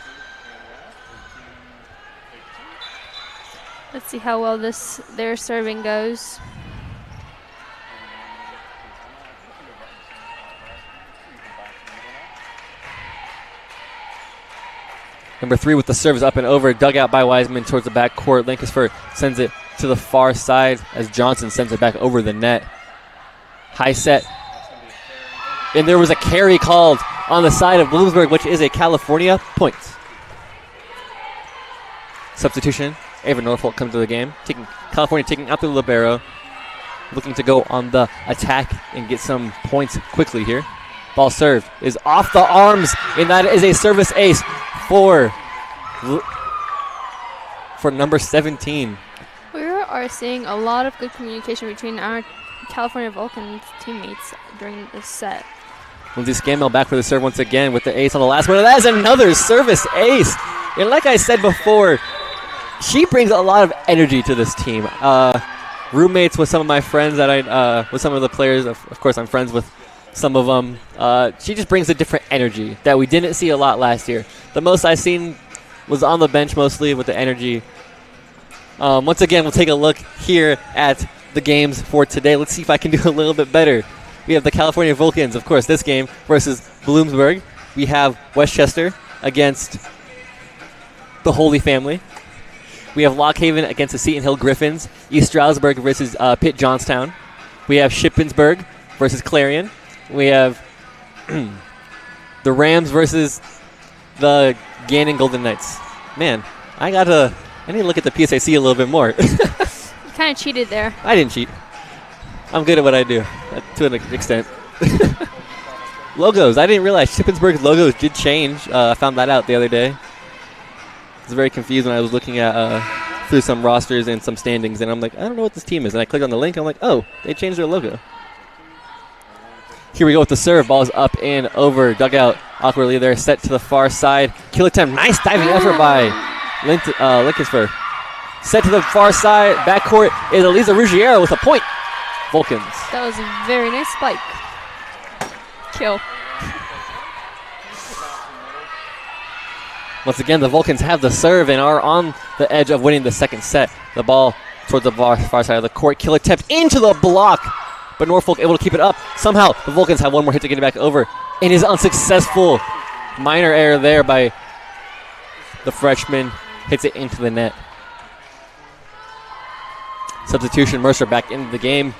Speaker 2: Let's see how well their serving goes.
Speaker 1: Number 3 with the serve is up and over. Dug out by Wiseman towards the back court. Lincolnsburg sends it to the far side as Johnson sends it back over the net. High set. And there was a carry called on the side of Bloomsburg, which is a California point. Substitution. Ava Norfolk comes to the game. California taking out the libero. Looking to go on the attack and get some points quickly here. Ball served is off the arms, and that is a service ace for number 17.
Speaker 2: We are seeing a lot of good communication between our California Vulcan teammates during this set.
Speaker 1: Lindsay Scammell back for the serve once again with the ace on the last one. And that is another service ace. And like I said before, she brings a lot of energy to this team. Roommates with some of my friends with some of the players. Of course, I'm friends with some of them. She just brings a different energy that we didn't see a lot last year. The most I've seen was on the bench mostly with the energy. Once again, we'll take a look here at the games for today. Let's see if I can do a little bit better. We have the California Vulcans, of course, this game versus Bloomsburg. We have Westchester against the Holy Family. We have Lock Haven against the Seton Hill Griffins. East Stroudsburg versus Pitt Johnstown. We have Shippensburg versus Clarion. We have the Rams versus the Gannon Golden Knights. Man, I need to look at the PSAC a little bit more.
Speaker 2: You kind of cheated there.
Speaker 1: I didn't cheat. I'm good at what I do, to an extent. Logos. I didn't realize Shippensburg's logos did change. I found that out the other day. I was very confused when I was looking at through some rosters and some standings, and I'm like, I don't know what this team is. And I clicked on the link, and I'm like, oh, they changed their logo. Here we go with the serve. Ball's up and over. Dugout awkwardly there. Set to the far side. Kill attempt. Nice diving effort by Lincolnsburg. Set to the far side. Backcourt is Eliza Ruggiero with a point. Vulcans.
Speaker 2: That was a very nice spike. Kill.
Speaker 1: Once again, the Vulcans have the serve and are on the edge of winning the second set. The ball towards the far side of the court. Kill attempt into the block. But Norfolk able to keep it up. Somehow, the Vulcans have one more hit to get it back over. And is unsuccessful. Minor error there by the freshman. Hits it into the net. Substitution, Mercer back into the game.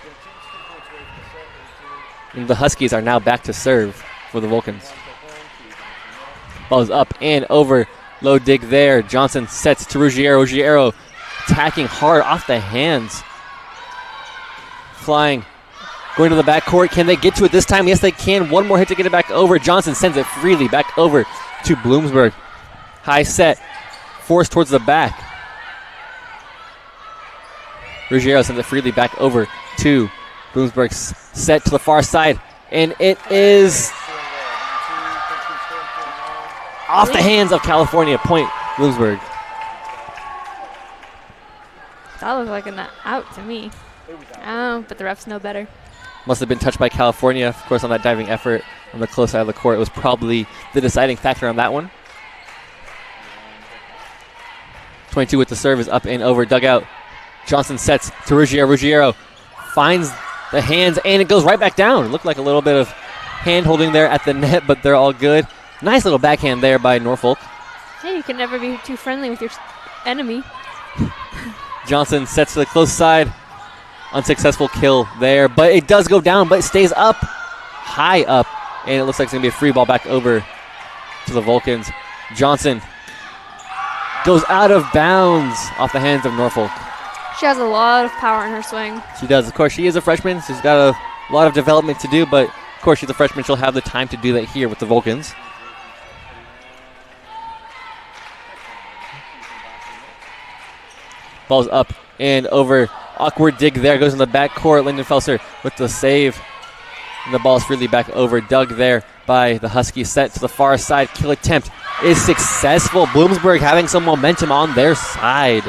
Speaker 1: And the Huskies are now back to serve for the Vulcans. Ball is up and over. Low dig there. Johnson sets to Ruggiero. Ruggiero attacking hard off the hands. Flying. Going to the backcourt. Can they get to it this time? Yes, they can. One more hit to get it back over. Johnson sends it freely back over to Bloomsburg. High set. Forced towards the back. Ruggiero sends it freely back over to Bloomsburg. Set to the far side. And it is off the hands of California. Point Bloomsburg.
Speaker 2: That looked like an out to me. Oh, but the refs know better.
Speaker 1: must have been touched by California. Of course, on that diving effort on the close side of the court, it was probably the deciding factor on that one. 22 with the serve is up and over dugout. Johnson sets to Ruggiero. Ruggiero finds the hands, and it goes right back down. It looked like a little bit of hand holding there at the net, but they're all good. Nice little backhand there by Norfolk.
Speaker 2: Yeah, you can never be too friendly with your enemy.
Speaker 1: Johnson sets to the close side. Unsuccessful kill there, but it does go down, but it stays up, high up, and it looks like it's going to be a free ball back over to the Vulcans. Johnson goes out of bounds off the hands of Norfolk.
Speaker 2: She has a lot of power in her swing.
Speaker 1: She does. Of course, she is a freshman. She's got a lot of development to do, but of course, she's a freshman. She'll have the time to do that here with the Vulcans. Ball's up and over. Awkward dig there. Goes in the backcourt. Lindenfelser with the save. And the ball's freely back over. Dug there by the Huskies. Set to the far side. Kill attempt is successful. Bloomsburg having some momentum on their side.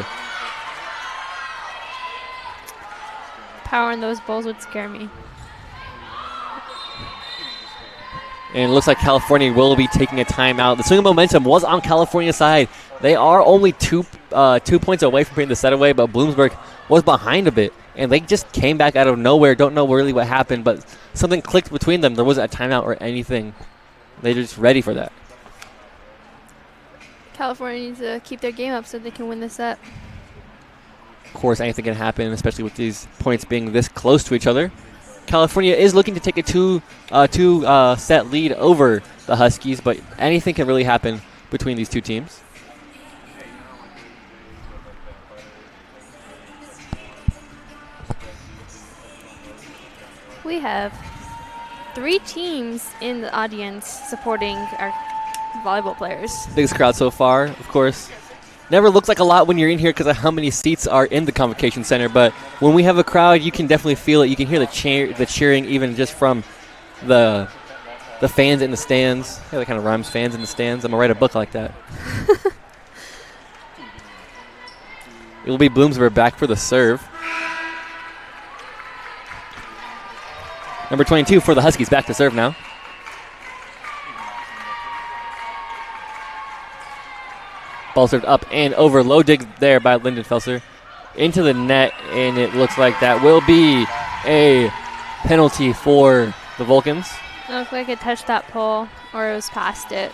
Speaker 2: Power in those balls would scare me.
Speaker 1: And it looks like California will be taking a timeout. The swing of momentum was on California's side. They are only 2 points away from putting the set away, but Bloomsburg was behind a bit. And they just came back out of nowhere. Don't know really what happened, but something clicked between them. There wasn't a timeout or anything. They're just ready for that.
Speaker 2: California needs to keep their game up so they can win the set.
Speaker 1: Of course, anything can happen, especially with these points being this close to each other. California is looking to take a two set lead over the Huskies, but anything can really happen between these two teams.
Speaker 2: We have 3 teams in the audience supporting our volleyball players.
Speaker 1: Biggest crowd so far, of course. Never looks like a lot when you're in here because of how many seats are in the Convocation Center, but when we have a crowd, you can definitely feel it. You can hear the cheering even just from the fans in the stands. Yeah, that kind of rhymes, fans in the stands. I'm going to write a book like that. It will be Bloomsburg back for the serve. Number 22 for the Huskies, back to serve now. Ball served up and over. Low dig there by Lindenfelser. Into the net, and it looks like that will be a penalty for the Vulcans.
Speaker 2: It looked like it touched that pole, or it was past it.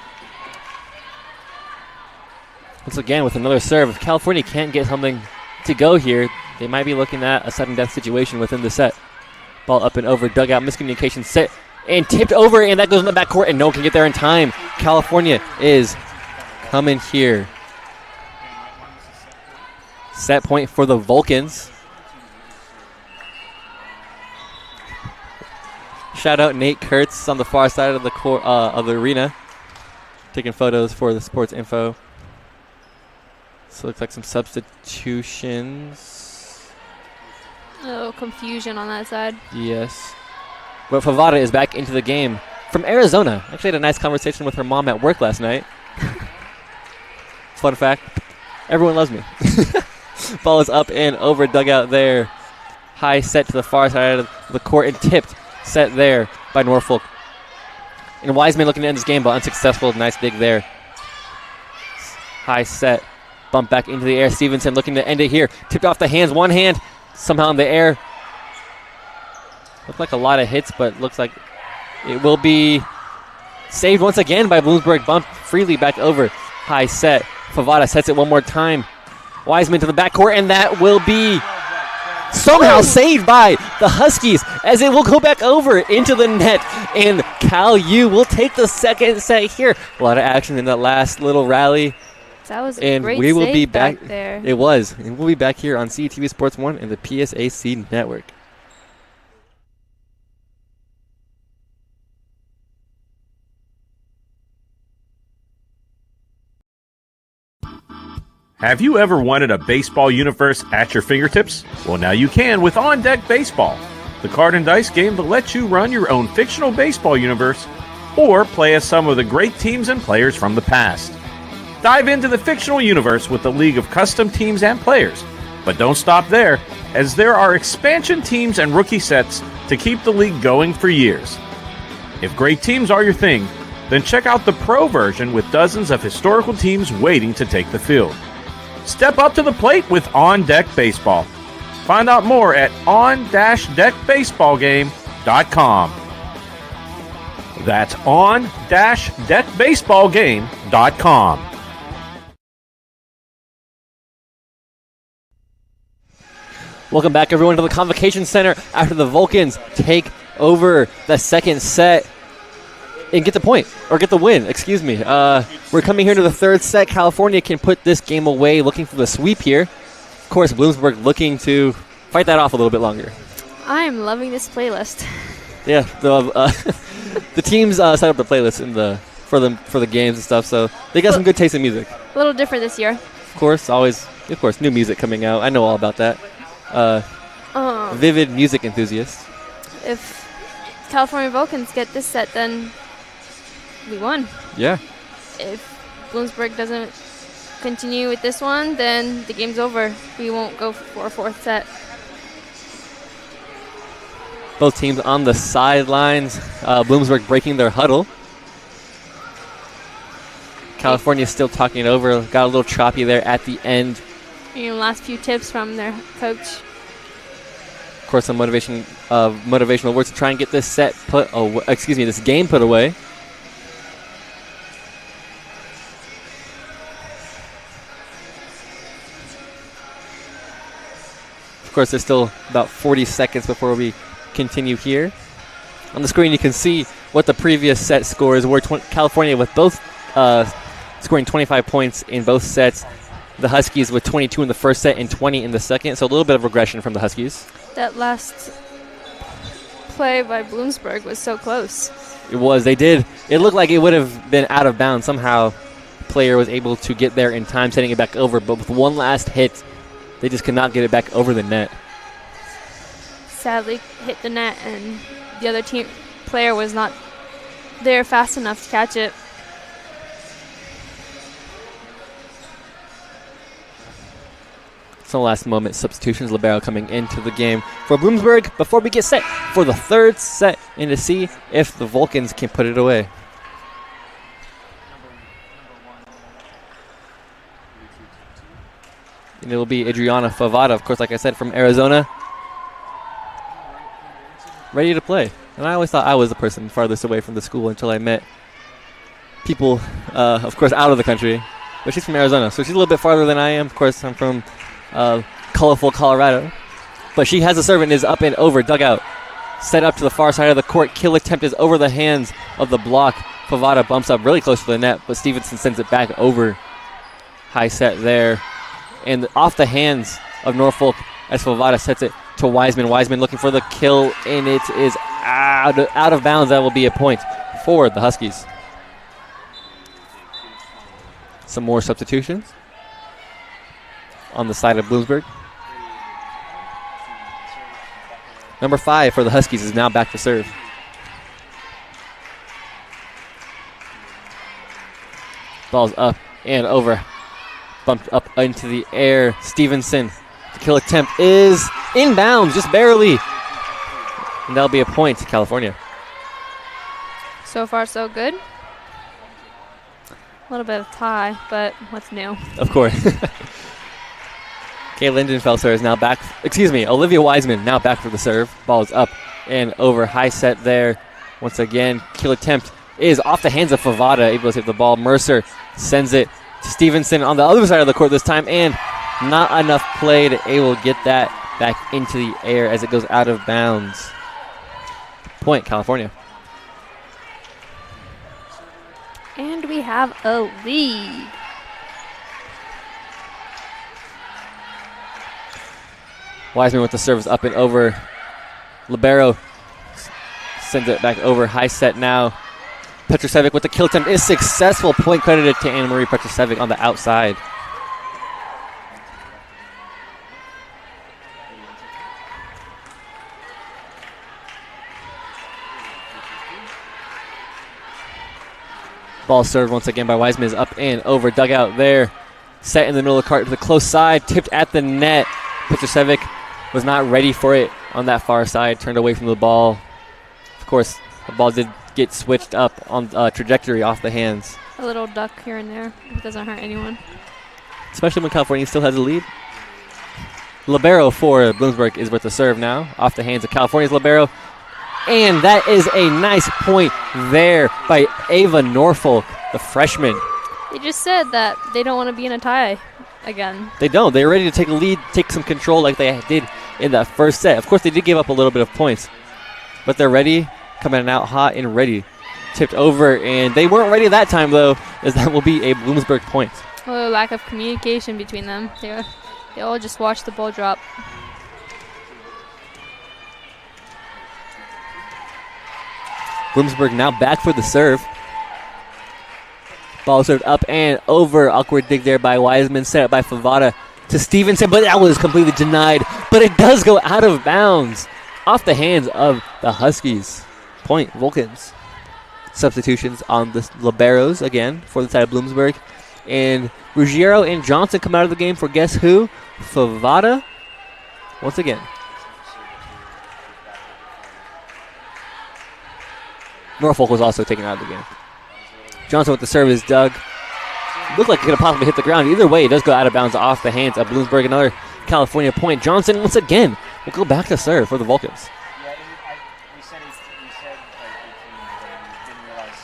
Speaker 1: Once again, with another serve, if California can't get something to go here, they might be looking at a sudden death situation within the set. Ball up and over, dugout, miscommunication, set, and tipped over, and that goes in the backcourt, and no one can get there in time. California is coming here. Set point for the Vulcans. Shout out Nate Kurtz on the far side of the arena, taking photos for the sports info. So it looks like some substitutions.
Speaker 2: A little confusion on that side.
Speaker 1: Yes. But Favada is back into the game from Arizona. Actually had a nice conversation with her mom at work last night. Fun fact. Everyone loves me. Ball is up and over dugout there. High set to the far side of the court and tipped. Set there by Norfolk. And Wiseman looking to end this game, but unsuccessful. Nice dig there. High set. Bump back into the air. Stevenson looking to end it here. Tipped off the hands. One hand somehow in the air. Looked like a lot of hits, but looks like it will be saved once again by Bloomsburg. Bumped freely back over. High set. Favada sets it one more time. Wiseman to the backcourt, and that will be somehow saved by the Huskies as it will go back over into the net. And Cal U will take the second set here. A lot of action in that last little rally.
Speaker 2: That was a
Speaker 1: And
Speaker 2: great
Speaker 1: we will
Speaker 2: save
Speaker 1: be back
Speaker 2: there.
Speaker 1: It was. And we'll be back here on CTV Sports 1 and the PSAC network.
Speaker 4: Have you ever wanted a baseball universe at your fingertips? Well, now you can with On Deck Baseball, the card and dice game that lets you run your own fictional baseball universe or play as some of the great teams and players from the past. Dive into the fictional universe with a league of custom teams and players. But don't stop there, as there are expansion teams and rookie sets to keep the league going for years. If great teams are your thing, then check out the pro version with dozens of historical teams waiting to take the field. Step up to the plate with On Deck Baseball. Find out more at on-deckbaseballgame.com. That's on-deckbaseballgame.com.
Speaker 1: Welcome back, everyone, to the Convocation Center after the Vulcans take over the second set and get the point, or get the win, excuse me. We're coming here to the third set. California can put this game away, looking for the sweep here. Of course, Bloomsburg looking to fight that off a little bit longer.
Speaker 2: I am loving this playlist.
Speaker 1: Yeah, the teams set up the playlist for the games and stuff, so they got some good taste in music.
Speaker 2: A little different this year.
Speaker 1: Of course, new music coming out. I know all about that. Vivid music enthusiast.
Speaker 2: If California Vulcans get this set, then we won.
Speaker 1: Yeah.
Speaker 2: If Bloomsburg doesn't continue with this one, then the game's over. We won't go for a fourth set.
Speaker 1: Both teams on the sidelines. Bloomsburg breaking their huddle. California still talking it over. Got a little choppy there at the end.
Speaker 2: Last few tips from their coach.
Speaker 1: Of course, some motivational words to try and get this this game put away. Of course, there's still about 40 seconds before we continue here. On the screen, you can see what the previous set scores were. California with both scoring 25 points in both sets. The Huskies with 22 in the first set and 20 in the second, so a little bit of regression from the Huskies.
Speaker 2: That last play by Bloomsburg was so close.
Speaker 1: It was. They did. It looked like it would have been out of bounds. Somehow, the player was able to get there in time, setting it back over, but with one last hit, they just could not get it back over the net.
Speaker 2: Sadly hit the net, and the other team player was not there fast enough to catch it. Some
Speaker 1: last moment substitutions. Libero coming into the game for Bloomsburg before we get set for the third set and to see if the Vulcans can put it away. And it will be Adriana Favada, of course, like I said, from Arizona, ready to play. And I always thought I was the person farthest away from the school until I met people, of course, out of the country. But she's from Arizona, so she's a little bit farther than I am. Of course, I'm from colorful Colorado. But she has a serve and is up and over. Dugout set up to the far side of the court. Kill attempt is over the hands of the block. Favada bumps up really close to the net, but Stevenson sends it back over. High set there. And off the hands of Norfolk as Favada sets it to Wiseman. Wiseman looking for the kill, and it is out of bounds. That will be a point for the Huskies. Some more substitutions on the side of Bloomsburg. Number 5 for the Huskies is now back to serve. Ball's up and over. Bumped up into the air. Stevenson, the kill attempt is inbounds, just barely. And that'll be a point to California.
Speaker 2: So far, so good. A little bit of tie, but what's new?
Speaker 1: Of course. Kay Lindenfelser is now back. Olivia Wiseman now back for the serve. Ball is up and over. High set there. Once again, kill attempt is off the hands of Favada, able to save the ball. Mercer sends it to Stevenson on the other side of the court this time, and not enough play to able to get that back into the air as it goes out of bounds. Point, California.
Speaker 2: And we have a lead.
Speaker 1: Wiseman with the service up and over. Libero sends it back over. High set now. Petrosevic with the kill attempt is successful. Point credited to Anna Marie Petrosevic on the outside. Ball served once again by Wiseman is up and over. Dugout there. Set in the middle of the court to the close side. Tipped at the net. Petrosevic was not ready for it on that far side, turned away from the ball. Of course, the ball did get switched up on trajectory off the hands.
Speaker 2: A little duck here and there. It doesn't hurt anyone.
Speaker 1: Especially when California still has a lead. Libero for Bloomsburg is with the serve now, off the hands of California's libero. And that is a nice point there by Ava Norfolk, the freshman.
Speaker 2: They just said that they don't want to be in a tie again.
Speaker 1: They don't. They're ready to take a lead, take some control like they did in that first set. Of course, they did give up a little bit of points, but they're ready, coming out hot and ready. Tipped over, and they weren't ready that time, though, as that will be a Bloomsburg point.
Speaker 2: A lack of communication between them. They all just watched the ball drop.
Speaker 1: Bloomsburg now back for the serve. Ball served up and over. Awkward dig there by Wiseman. Set up by Favada to Stevenson, but that was completely denied. But it does go out of bounds off the hands of the Huskies. Point, Vulcans. Substitutions on the liberos again for the side of Bloomsburg. And Ruggiero and Johnson come out of the game for guess who? Favada once again. Norfolk was also taken out of the game. Johnson with the serve is dug. Looked like it could have possibly hit the ground. Either way, it does go out of bounds off the hands of Bloomsburg. Another California point. Johnson once again will go back to serve for the Vulcans.
Speaker 5: We said 18, but we didn't realize.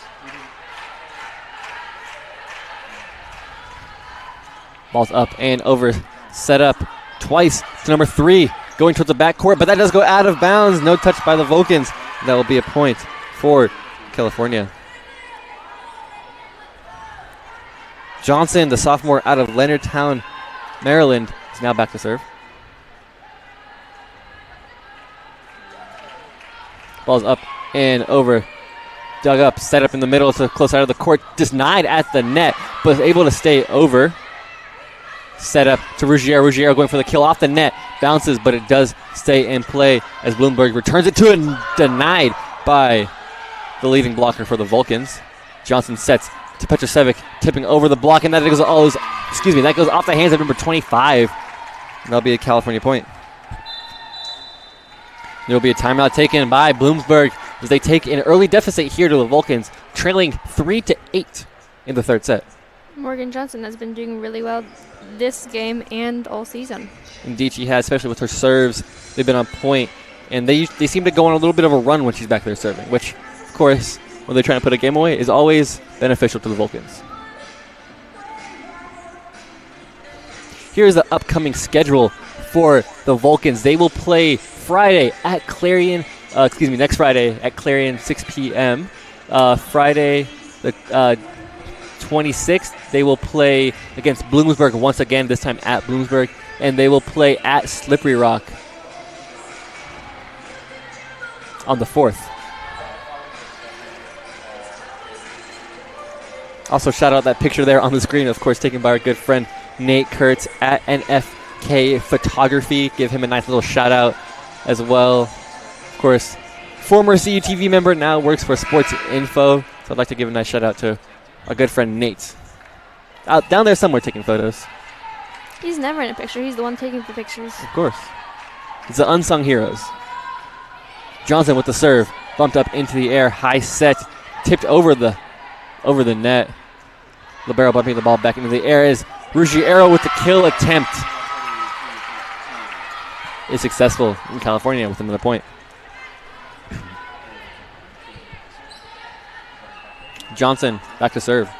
Speaker 1: Ball's up and over. Set up twice to number 3. Going towards the backcourt, but that does go out of bounds. No touch by the Vulcans. That will be a point for California. Johnson, the sophomore out of Leonardtown, Maryland, is now back to serve. Ball's up and over. Dug up, set up in the middle to close out of the court. Denied at the net, but able to stay over. Set up to Ruggiero. Ruggiero going for the kill off the net. Bounces, but it does stay in play as Bloomsburg returns it to it. Denied by the leading blocker for the Vulcans. Johnson sets to Petrosevic, tipping over the block, and that goes that goes off the hands of number 25. And that'll be a California point. There will be a timeout taken by Bloomsburg as they take an early deficit here to the Vulcans, trailing 3-8 in the third set.
Speaker 2: Morgan Johnson has been doing really well this game and all season.
Speaker 1: Indeed, she has, especially with her serves. They've been on point, and they seem to go on a little bit of a run when she's back there serving, which, of course, when they're trying to put a game away, is always beneficial to the Vulcans. Here's the upcoming schedule for the Vulcans. They will play Friday at Clarion, next Friday at Clarion, 6 p.m. Friday, the 26th, they will play against Bloomsburg once again, this time at Bloomsburg, and they will play at Slippery Rock on the 4th. Also, shout out that picture there on the screen, of course, taken by our good friend Nate Kurtz at NFK Photography. Give him a nice little shout out as well. Of course, former CUTV member, now works for Sports Info. So I'd like to give a nice shout out to our good friend Nate. Out down there somewhere taking photos.
Speaker 2: He's never in a picture. He's the one taking the pictures.
Speaker 1: Of course. It's the unsung heroes. Johnson with the serve. Bumped up into the air. High set. Tipped over the net. Libero bumping the ball back into the air is Ruggiero with the kill attempt. Is successful in California with another point. Johnson back to serve.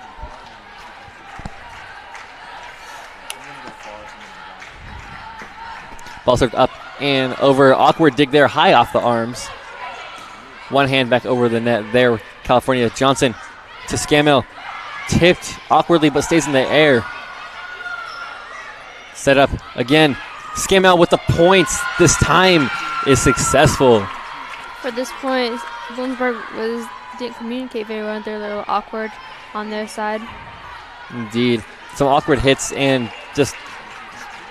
Speaker 1: Ball served up and over. Awkward dig there, high off the arms. One hand back over the net there. California. Johnson to Scammell. Tipped awkwardly but stays in the air. Set up again. Scammell with the points. This time is successful.
Speaker 2: For this point, Bloomsburg didn't communicate very well. They're a little awkward on their side.
Speaker 1: Indeed. Some awkward hits and just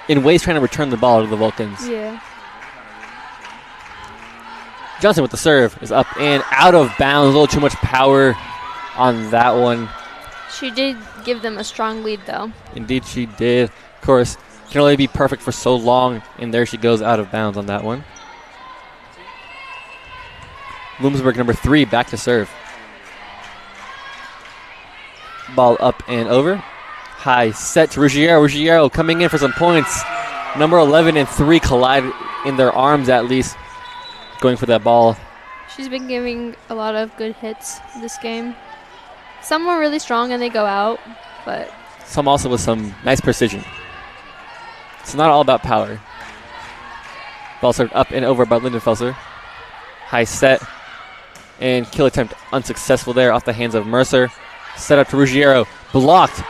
Speaker 1: in ways trying to return the ball to the Vulcans.
Speaker 2: Yeah.
Speaker 1: Johnson with the serve is up and out of bounds. A little too much power on that one.
Speaker 2: She did give them a strong lead, though.
Speaker 1: Indeed, she did. Of course, can only be perfect for so long, and there she goes out of bounds on that one. Bloomsburg, number 3, back to serve. Ball up and over. High set to Ruggiero. Ruggiero coming in for some points. Number 11 and 3 collide in their arms at least, going for that ball.
Speaker 2: She's been giving a lot of good hits this game. Some were really strong and they go out, but
Speaker 1: some also with some nice precision. It's not all about power. Ball served up and over by Lindenfelser. High set and kill attempt unsuccessful there off the hands of Mercer. Set up to Ruggiero. Blocked,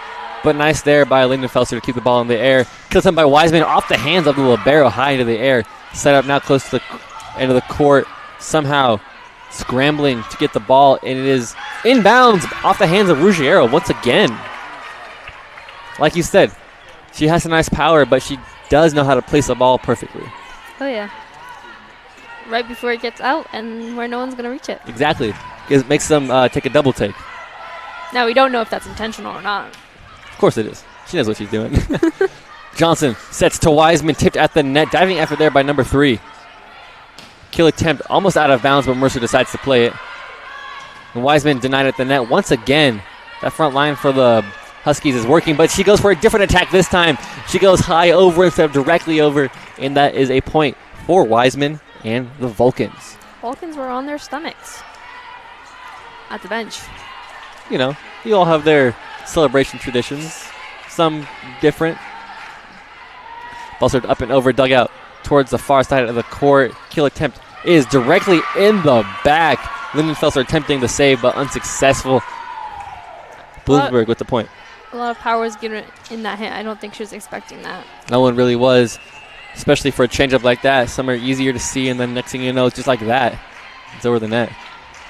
Speaker 1: but nice there by Lindenfelser to keep the ball in the air. Kill attempt by Wiseman off the hands of the libero high into the air. Set up now close to the end of the court. Somehow scrambling to get the ball, and it is inbounds off the hands of Ruggiero once again. Like you said, she has some nice power, but she does know how to place the ball perfectly.
Speaker 2: oh yeah. Right before it gets out and where no one's going to reach it.
Speaker 1: Exactly. It makes them take a double take.
Speaker 2: Now, we don't know if that's intentional or not.
Speaker 1: Of course it is. She knows what she's doing. Johnson sets to Wiseman, tipped at the net. Diving effort there by number 3. Kill attempt almost out of bounds, but Mercer decides to play it. And Wiseman denied at the net once again. That front line for the Huskies is working, but she goes for a different attack this time. She goes high over instead of directly over, and that is a point for Wiseman and the Vulcans.
Speaker 2: Vulcans were on their stomachs at the bench.
Speaker 1: You know, you all have their celebration traditions. Some different. Ball served up and over, dugout towards the far side of the court. Kill attempt is directly in the back. Lindenfelser attempting the save, but unsuccessful. Bloomsburg with the point.
Speaker 2: A lot of power was given in that hit. I don't think she was expecting that.
Speaker 1: No one really was, especially for a changeup like that. Some are easier to see, and then next thing you know, it's just like that. It's over the net.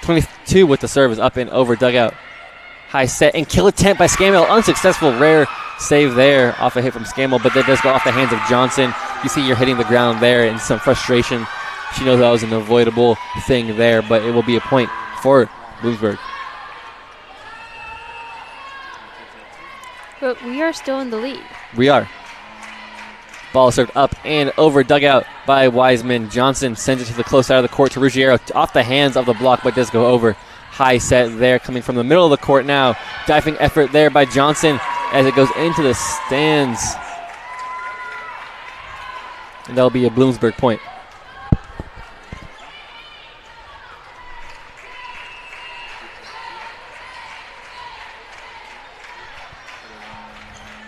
Speaker 1: 22 with the serve is up and over, dugout. High set and kill attempt by Scammell. Unsuccessful, rare save there off a hit from Scammell, but that does go off the hands of Johnson. You see you're hitting the ground there in some frustration. She knows that was an avoidable thing there, but it will be a point for Bloomsburg.
Speaker 2: But we are still in the lead.
Speaker 1: We are. Ball served up and over, dugout by Wiseman. Johnson sends it to the close side of the court to Ruggiero, off the hands of the block, but does go over. High set there, coming from the middle of the court now. Diving effort there by Johnson as it goes into the stands. And that'll be a Bloomsburg point.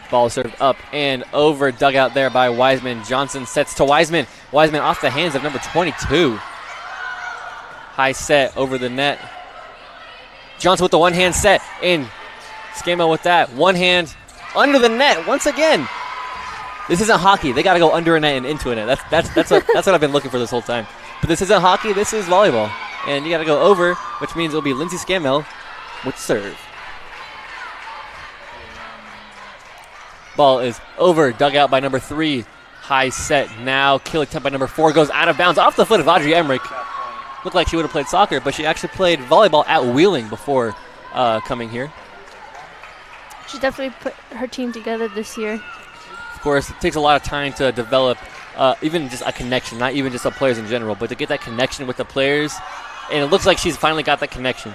Speaker 1: Ball served up and over, dugout there by Wiseman. Johnson sets to Wiseman. Wiseman off the hands of number 22. High set over the net. Johnson with the one-hand set, and Scammell with that. One hand under the net once again. This isn't hockey. They got to go under a net and into a net. That's what I've been looking for this whole time. But this isn't hockey. This is volleyball. And you got to go over, which means it'll be Lindsay Scammell with serve. Ball is over, dugout by number 3. High set now. Kill attempt by number 4 goes out of bounds off the foot of Audrey Emmerich. Looked like she would have played soccer, but she actually played volleyball at Wheeling before coming here.
Speaker 2: She definitely put her team together this year.
Speaker 1: Of course, it takes a lot of time to develop even just a connection, not even just the players in general, but to get that connection with the players. And it looks like she's finally got that connection.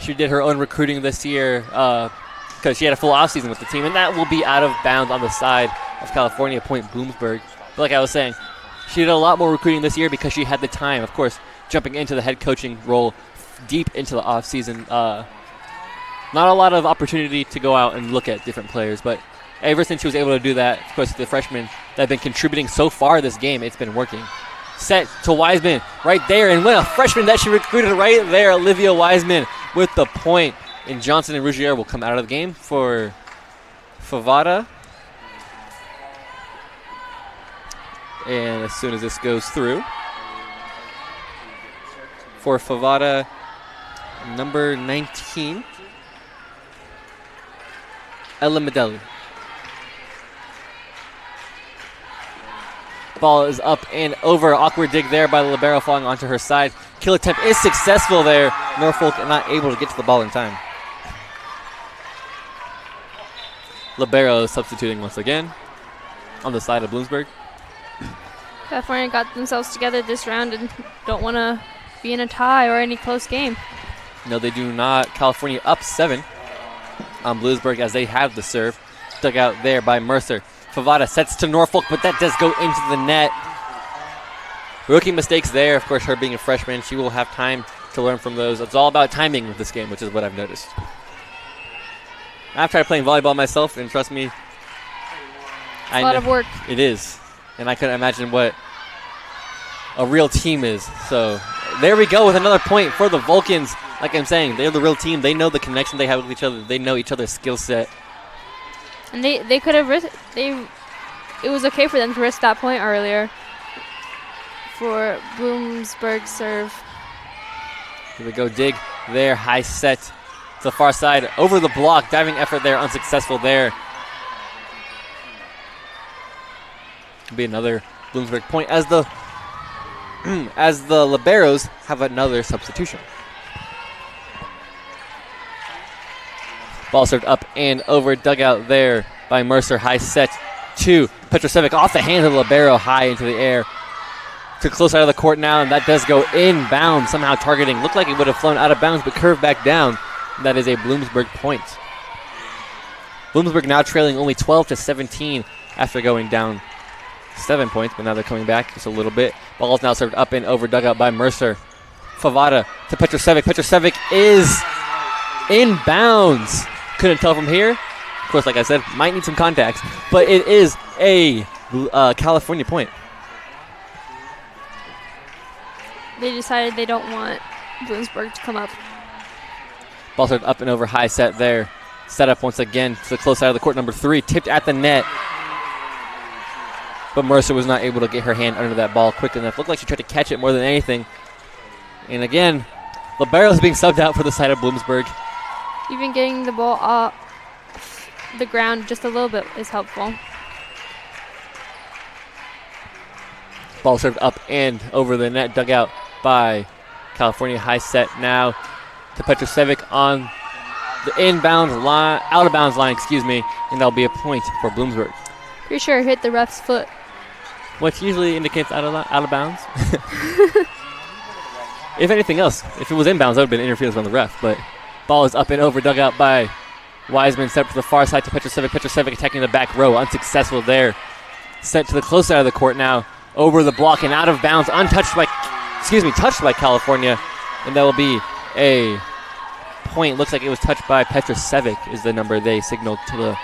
Speaker 1: She did her own recruiting this year because she had a full offseason with the team, and that will be out of bounds on the side of California, point Bloomsburg. But like I was saying, she did a lot more recruiting this year because she had the time, of course, jumping into the head coaching role deep into the offseason. Not a lot of opportunity to go out and look at different players, but ever since she was able to do that, of course, the freshmen that have been contributing so far this game, it's been working. Set to Wiseman right there, and when a freshman that she recruited right there, Olivia Wiseman with the point. And Johnson and Ruggiero will come out of the game for Favada. And as soon as this goes through, for Favada, number 19, Ella Medeli. Ball is up and over. Awkward dig there by the libero falling onto her side. Kill attempt is successful there. Norfolk not able to get to the ball in time. Libero substituting once again. on the side of Bloomsburg.
Speaker 2: California got themselves together this round and don't want to be in a tie or any close game.
Speaker 1: No, they do not. California up 7 on Bloomsburg as they have the serve. Dug out there by Mercer. Favada sets to Norfolk, but that does go into the net. Rookie mistakes there. Of course, her being a freshman, she will have time to learn from those. It's all about timing with this game, which is what I've noticed. I've tried playing volleyball myself, and trust me,
Speaker 2: It's a lot of work.
Speaker 1: It is. And I couldn't imagine what a real team is. So there we go with another point for the Vulcans. Like I'm saying, they're the real team. They know the connection they have with each other. They know each other's skill set.
Speaker 2: And they could have risked. It was okay for them to risk that point earlier for Bloomsburg's serve.
Speaker 1: Here we go, dig there, high set to the far side, over the block, diving effort there, unsuccessful there. Be another Bloomsburg point as the liberos have another substitution. Ball served up and over, dugout there by Mercer, high set to Petrosevic off the hands of the libero, high into the air. To close side of the court now, and that does go inbounds, somehow targeting. Looked like it would have flown out of bounds, but curved back down. That is a Bloomsburg point. Bloomsburg now trailing only 12-17 after going down 7 points, but now they're coming back just a little bit. Ball is now served up and over, dugout by Mercer. Favada to Petrosevic. Petrosevic is inbounds. Couldn't tell from here. Of course, like I said, might need some contacts, but it is a California point.
Speaker 2: They decided they don't want Bloomsburg to come up.
Speaker 1: Ball served up and over, high set there. Set up once again to the close side of the court, number 3, tipped at the net. But Mercer was not able to get her hand under that ball quick enough. Looked like she tried to catch it more than anything. And again, libero is being subbed out for the side of Bloomsburg.
Speaker 2: Even getting the ball off the ground just a little bit is helpful.
Speaker 1: Ball served up and over the net, dug out by California. High set now to Petrosevic on the inbound line, out of bounds line, and that'll be a point for Bloomsburg.
Speaker 2: Pretty sure it hit the ref's foot.
Speaker 1: Which usually indicates out of bounds. If anything else, if it was inbounds, that would have been interference on the ref. But ball is up and over, dug out by Wiseman, set up to the far side to Petrosevic. Petrosevic attacking the back row, unsuccessful there. Sent to the close side of the court now, over the block and out of bounds, touched by California, and that will be a point. Looks like it was touched by Petrosevic is the number they signaled to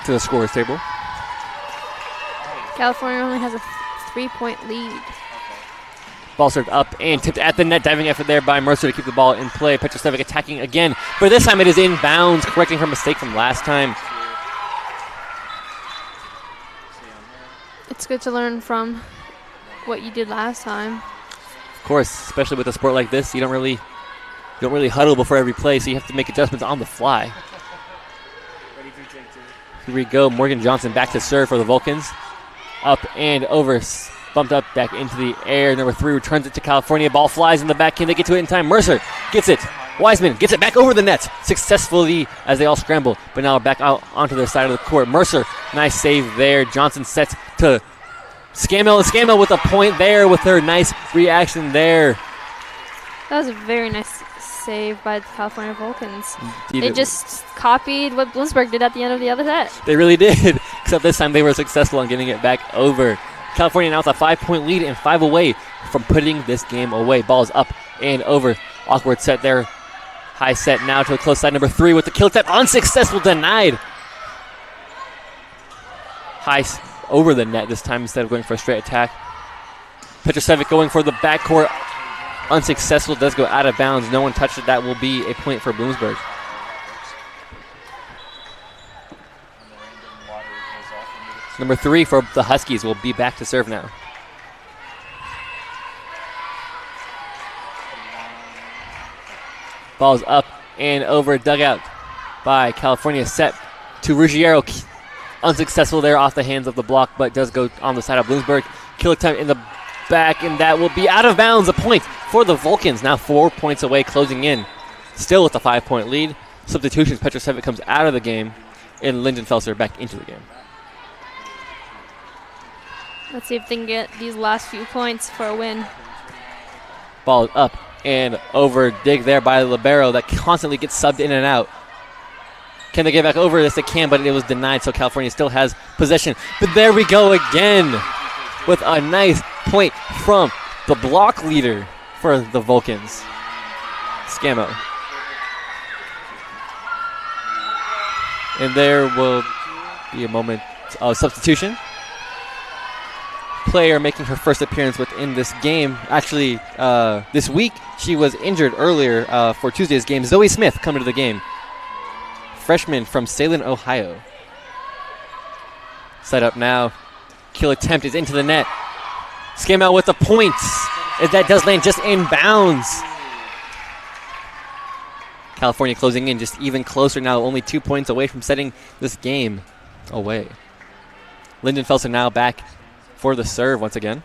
Speaker 1: the scorer's table.
Speaker 2: California only has a 3-point lead.
Speaker 1: Ball served up and tipped at the net. Diving effort there by Mercer to keep the ball in play. Petrosevic attacking again, but this time it is inbounds, correcting her mistake from last time.
Speaker 2: It's good to learn from what you did last time.
Speaker 1: Of course, especially with a sport like this, you don't really huddle before every play, so you have to make adjustments on the fly. Here we go. Morgan Johnson back to serve for the Vulcans. Up and over, bumped up back into the air. Number 3 returns it to California. Ball flies in the back. Can they get to it in time? Mercer gets it. Wiseman gets it back over the net successfully as they all scramble, but now back out onto their side of the court. Mercer, nice save there. Johnson sets to Scammell, and Scammell with a point there with her nice reaction there.
Speaker 2: That was a very nice save by the California Vulcans.
Speaker 1: Indeed,
Speaker 2: they just copied what Bloomsburg did at the end of the other set.
Speaker 1: They really did, except this time they were successful in getting it back over. California now with a 5-point lead and 5 away from putting this game away. Ball's up and over. Awkward set there. High set now to the close side. Number 3 with the kill tap. Unsuccessful, denied. High over the net this time instead of going for a straight attack. Petrosevic going for the backcourt. Unsuccessful, does go out of bounds. No one touched it. That will be a point for Bloomsburg. Number 3 for the Huskies will be back to serve now. Ball's up and over, dugout by California, set to Ruggiero. Unsuccessful there off the hands of the block, but does go on the side of Bloomsburg. Kill time in the back, and that will be out of bounds. A point for the Vulcans, now 4 points away, closing in. Still with a 5-point lead. Substitutions, Petrosevic comes out of the game, and Lindenfelser back into the game.
Speaker 2: Let's see if they can get these last few points for a win.
Speaker 1: Ball up and over. Dig there by the libero that constantly gets subbed in and out. Can they get back over? Yes, they can, but it was denied, so California still has possession. But there we go again with a nice point from the block leader for the Vulcans, Scamo. And there will be a moment of substitution. Player making her first appearance within this game. Actually, this week, she was injured earlier for Tuesday's game. Zoe Smith coming to the game. Freshman from Salem, Ohio. Set up now. Kill attempt is into the net. Scamo with the points. As that does land just in bounds. California closing in just even closer now. Only 2 points away from setting this game away. Lyndon Felser now back for the serve once again.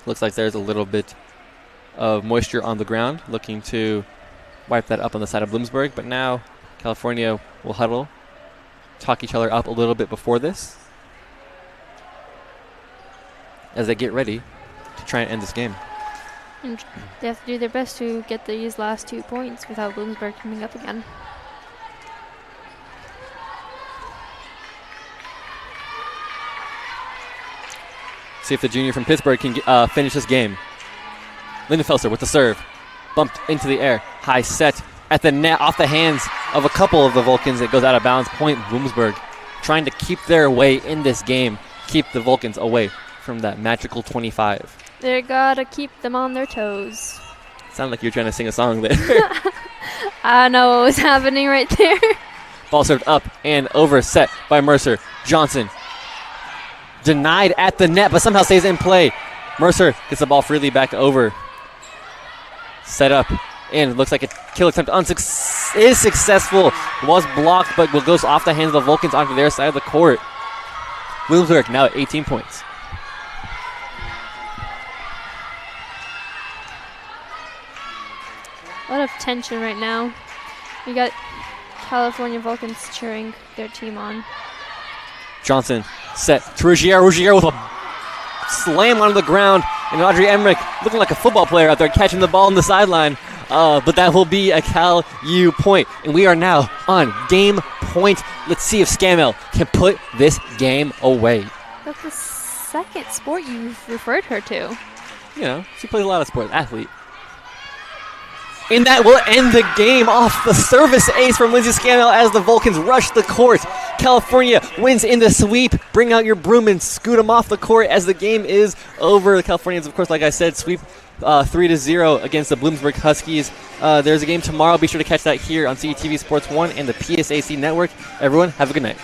Speaker 1: Looks like there's a little bit of moisture on the ground. Looking to wipe that up on the side of Bloomsburg. But now California will huddle. Talk each other up a little bit before this, as they get ready to try and end this game.
Speaker 2: And they have to do their best to get these last 2 points without Bloomsburg coming up again.
Speaker 1: See if the junior from Pittsburgh can finish this game. Lyndon Felser with the serve. Bumped into the air. High set at the net, off the hands of a couple of the Vulcans. It goes out of bounds. Point Bloomsburg trying to keep their way in this game. Keep the Vulcans away from that magical 25.
Speaker 2: They gotta keep them on their toes.
Speaker 1: Sounded like you were trying to sing a song there.
Speaker 2: I don't know what was happening right there.
Speaker 1: Ball served up and over, set by Mercer. Johnson denied at the net, but somehow stays in play. Mercer gets the ball freely back over. Set up, and looks like a kill attempt is successful. Was blocked, but goes off the hands of the Vulcans onto their side of the court. Bloomsburg now at 18 points.
Speaker 2: A lot of tension right now. We got California Vulcans cheering their team on.
Speaker 1: Johnson set to Ruggiero. Ruggiero with a slam onto the ground. And Audrey Emmerich looking like a football player out there catching the ball on the sideline. But that will be a Cal U point. And we are now on game point. Let's see if Scamell can put this game away.
Speaker 2: That's the second sport you've referred her to.
Speaker 1: You know, she plays a lot of sports. Athlete. And that will end the game off. The service ace from Lindsay Scamell as the Vulcans rush the court. California wins in the sweep. Bring out your broom and scoot them off the court as the game is over. The Californians, of course, like I said, sweep 3-0 against the Bloomsburg Huskies. There's a game tomorrow. Be sure to catch that here on CETV Sports 1 and the PSAC Network. Everyone, have a good night.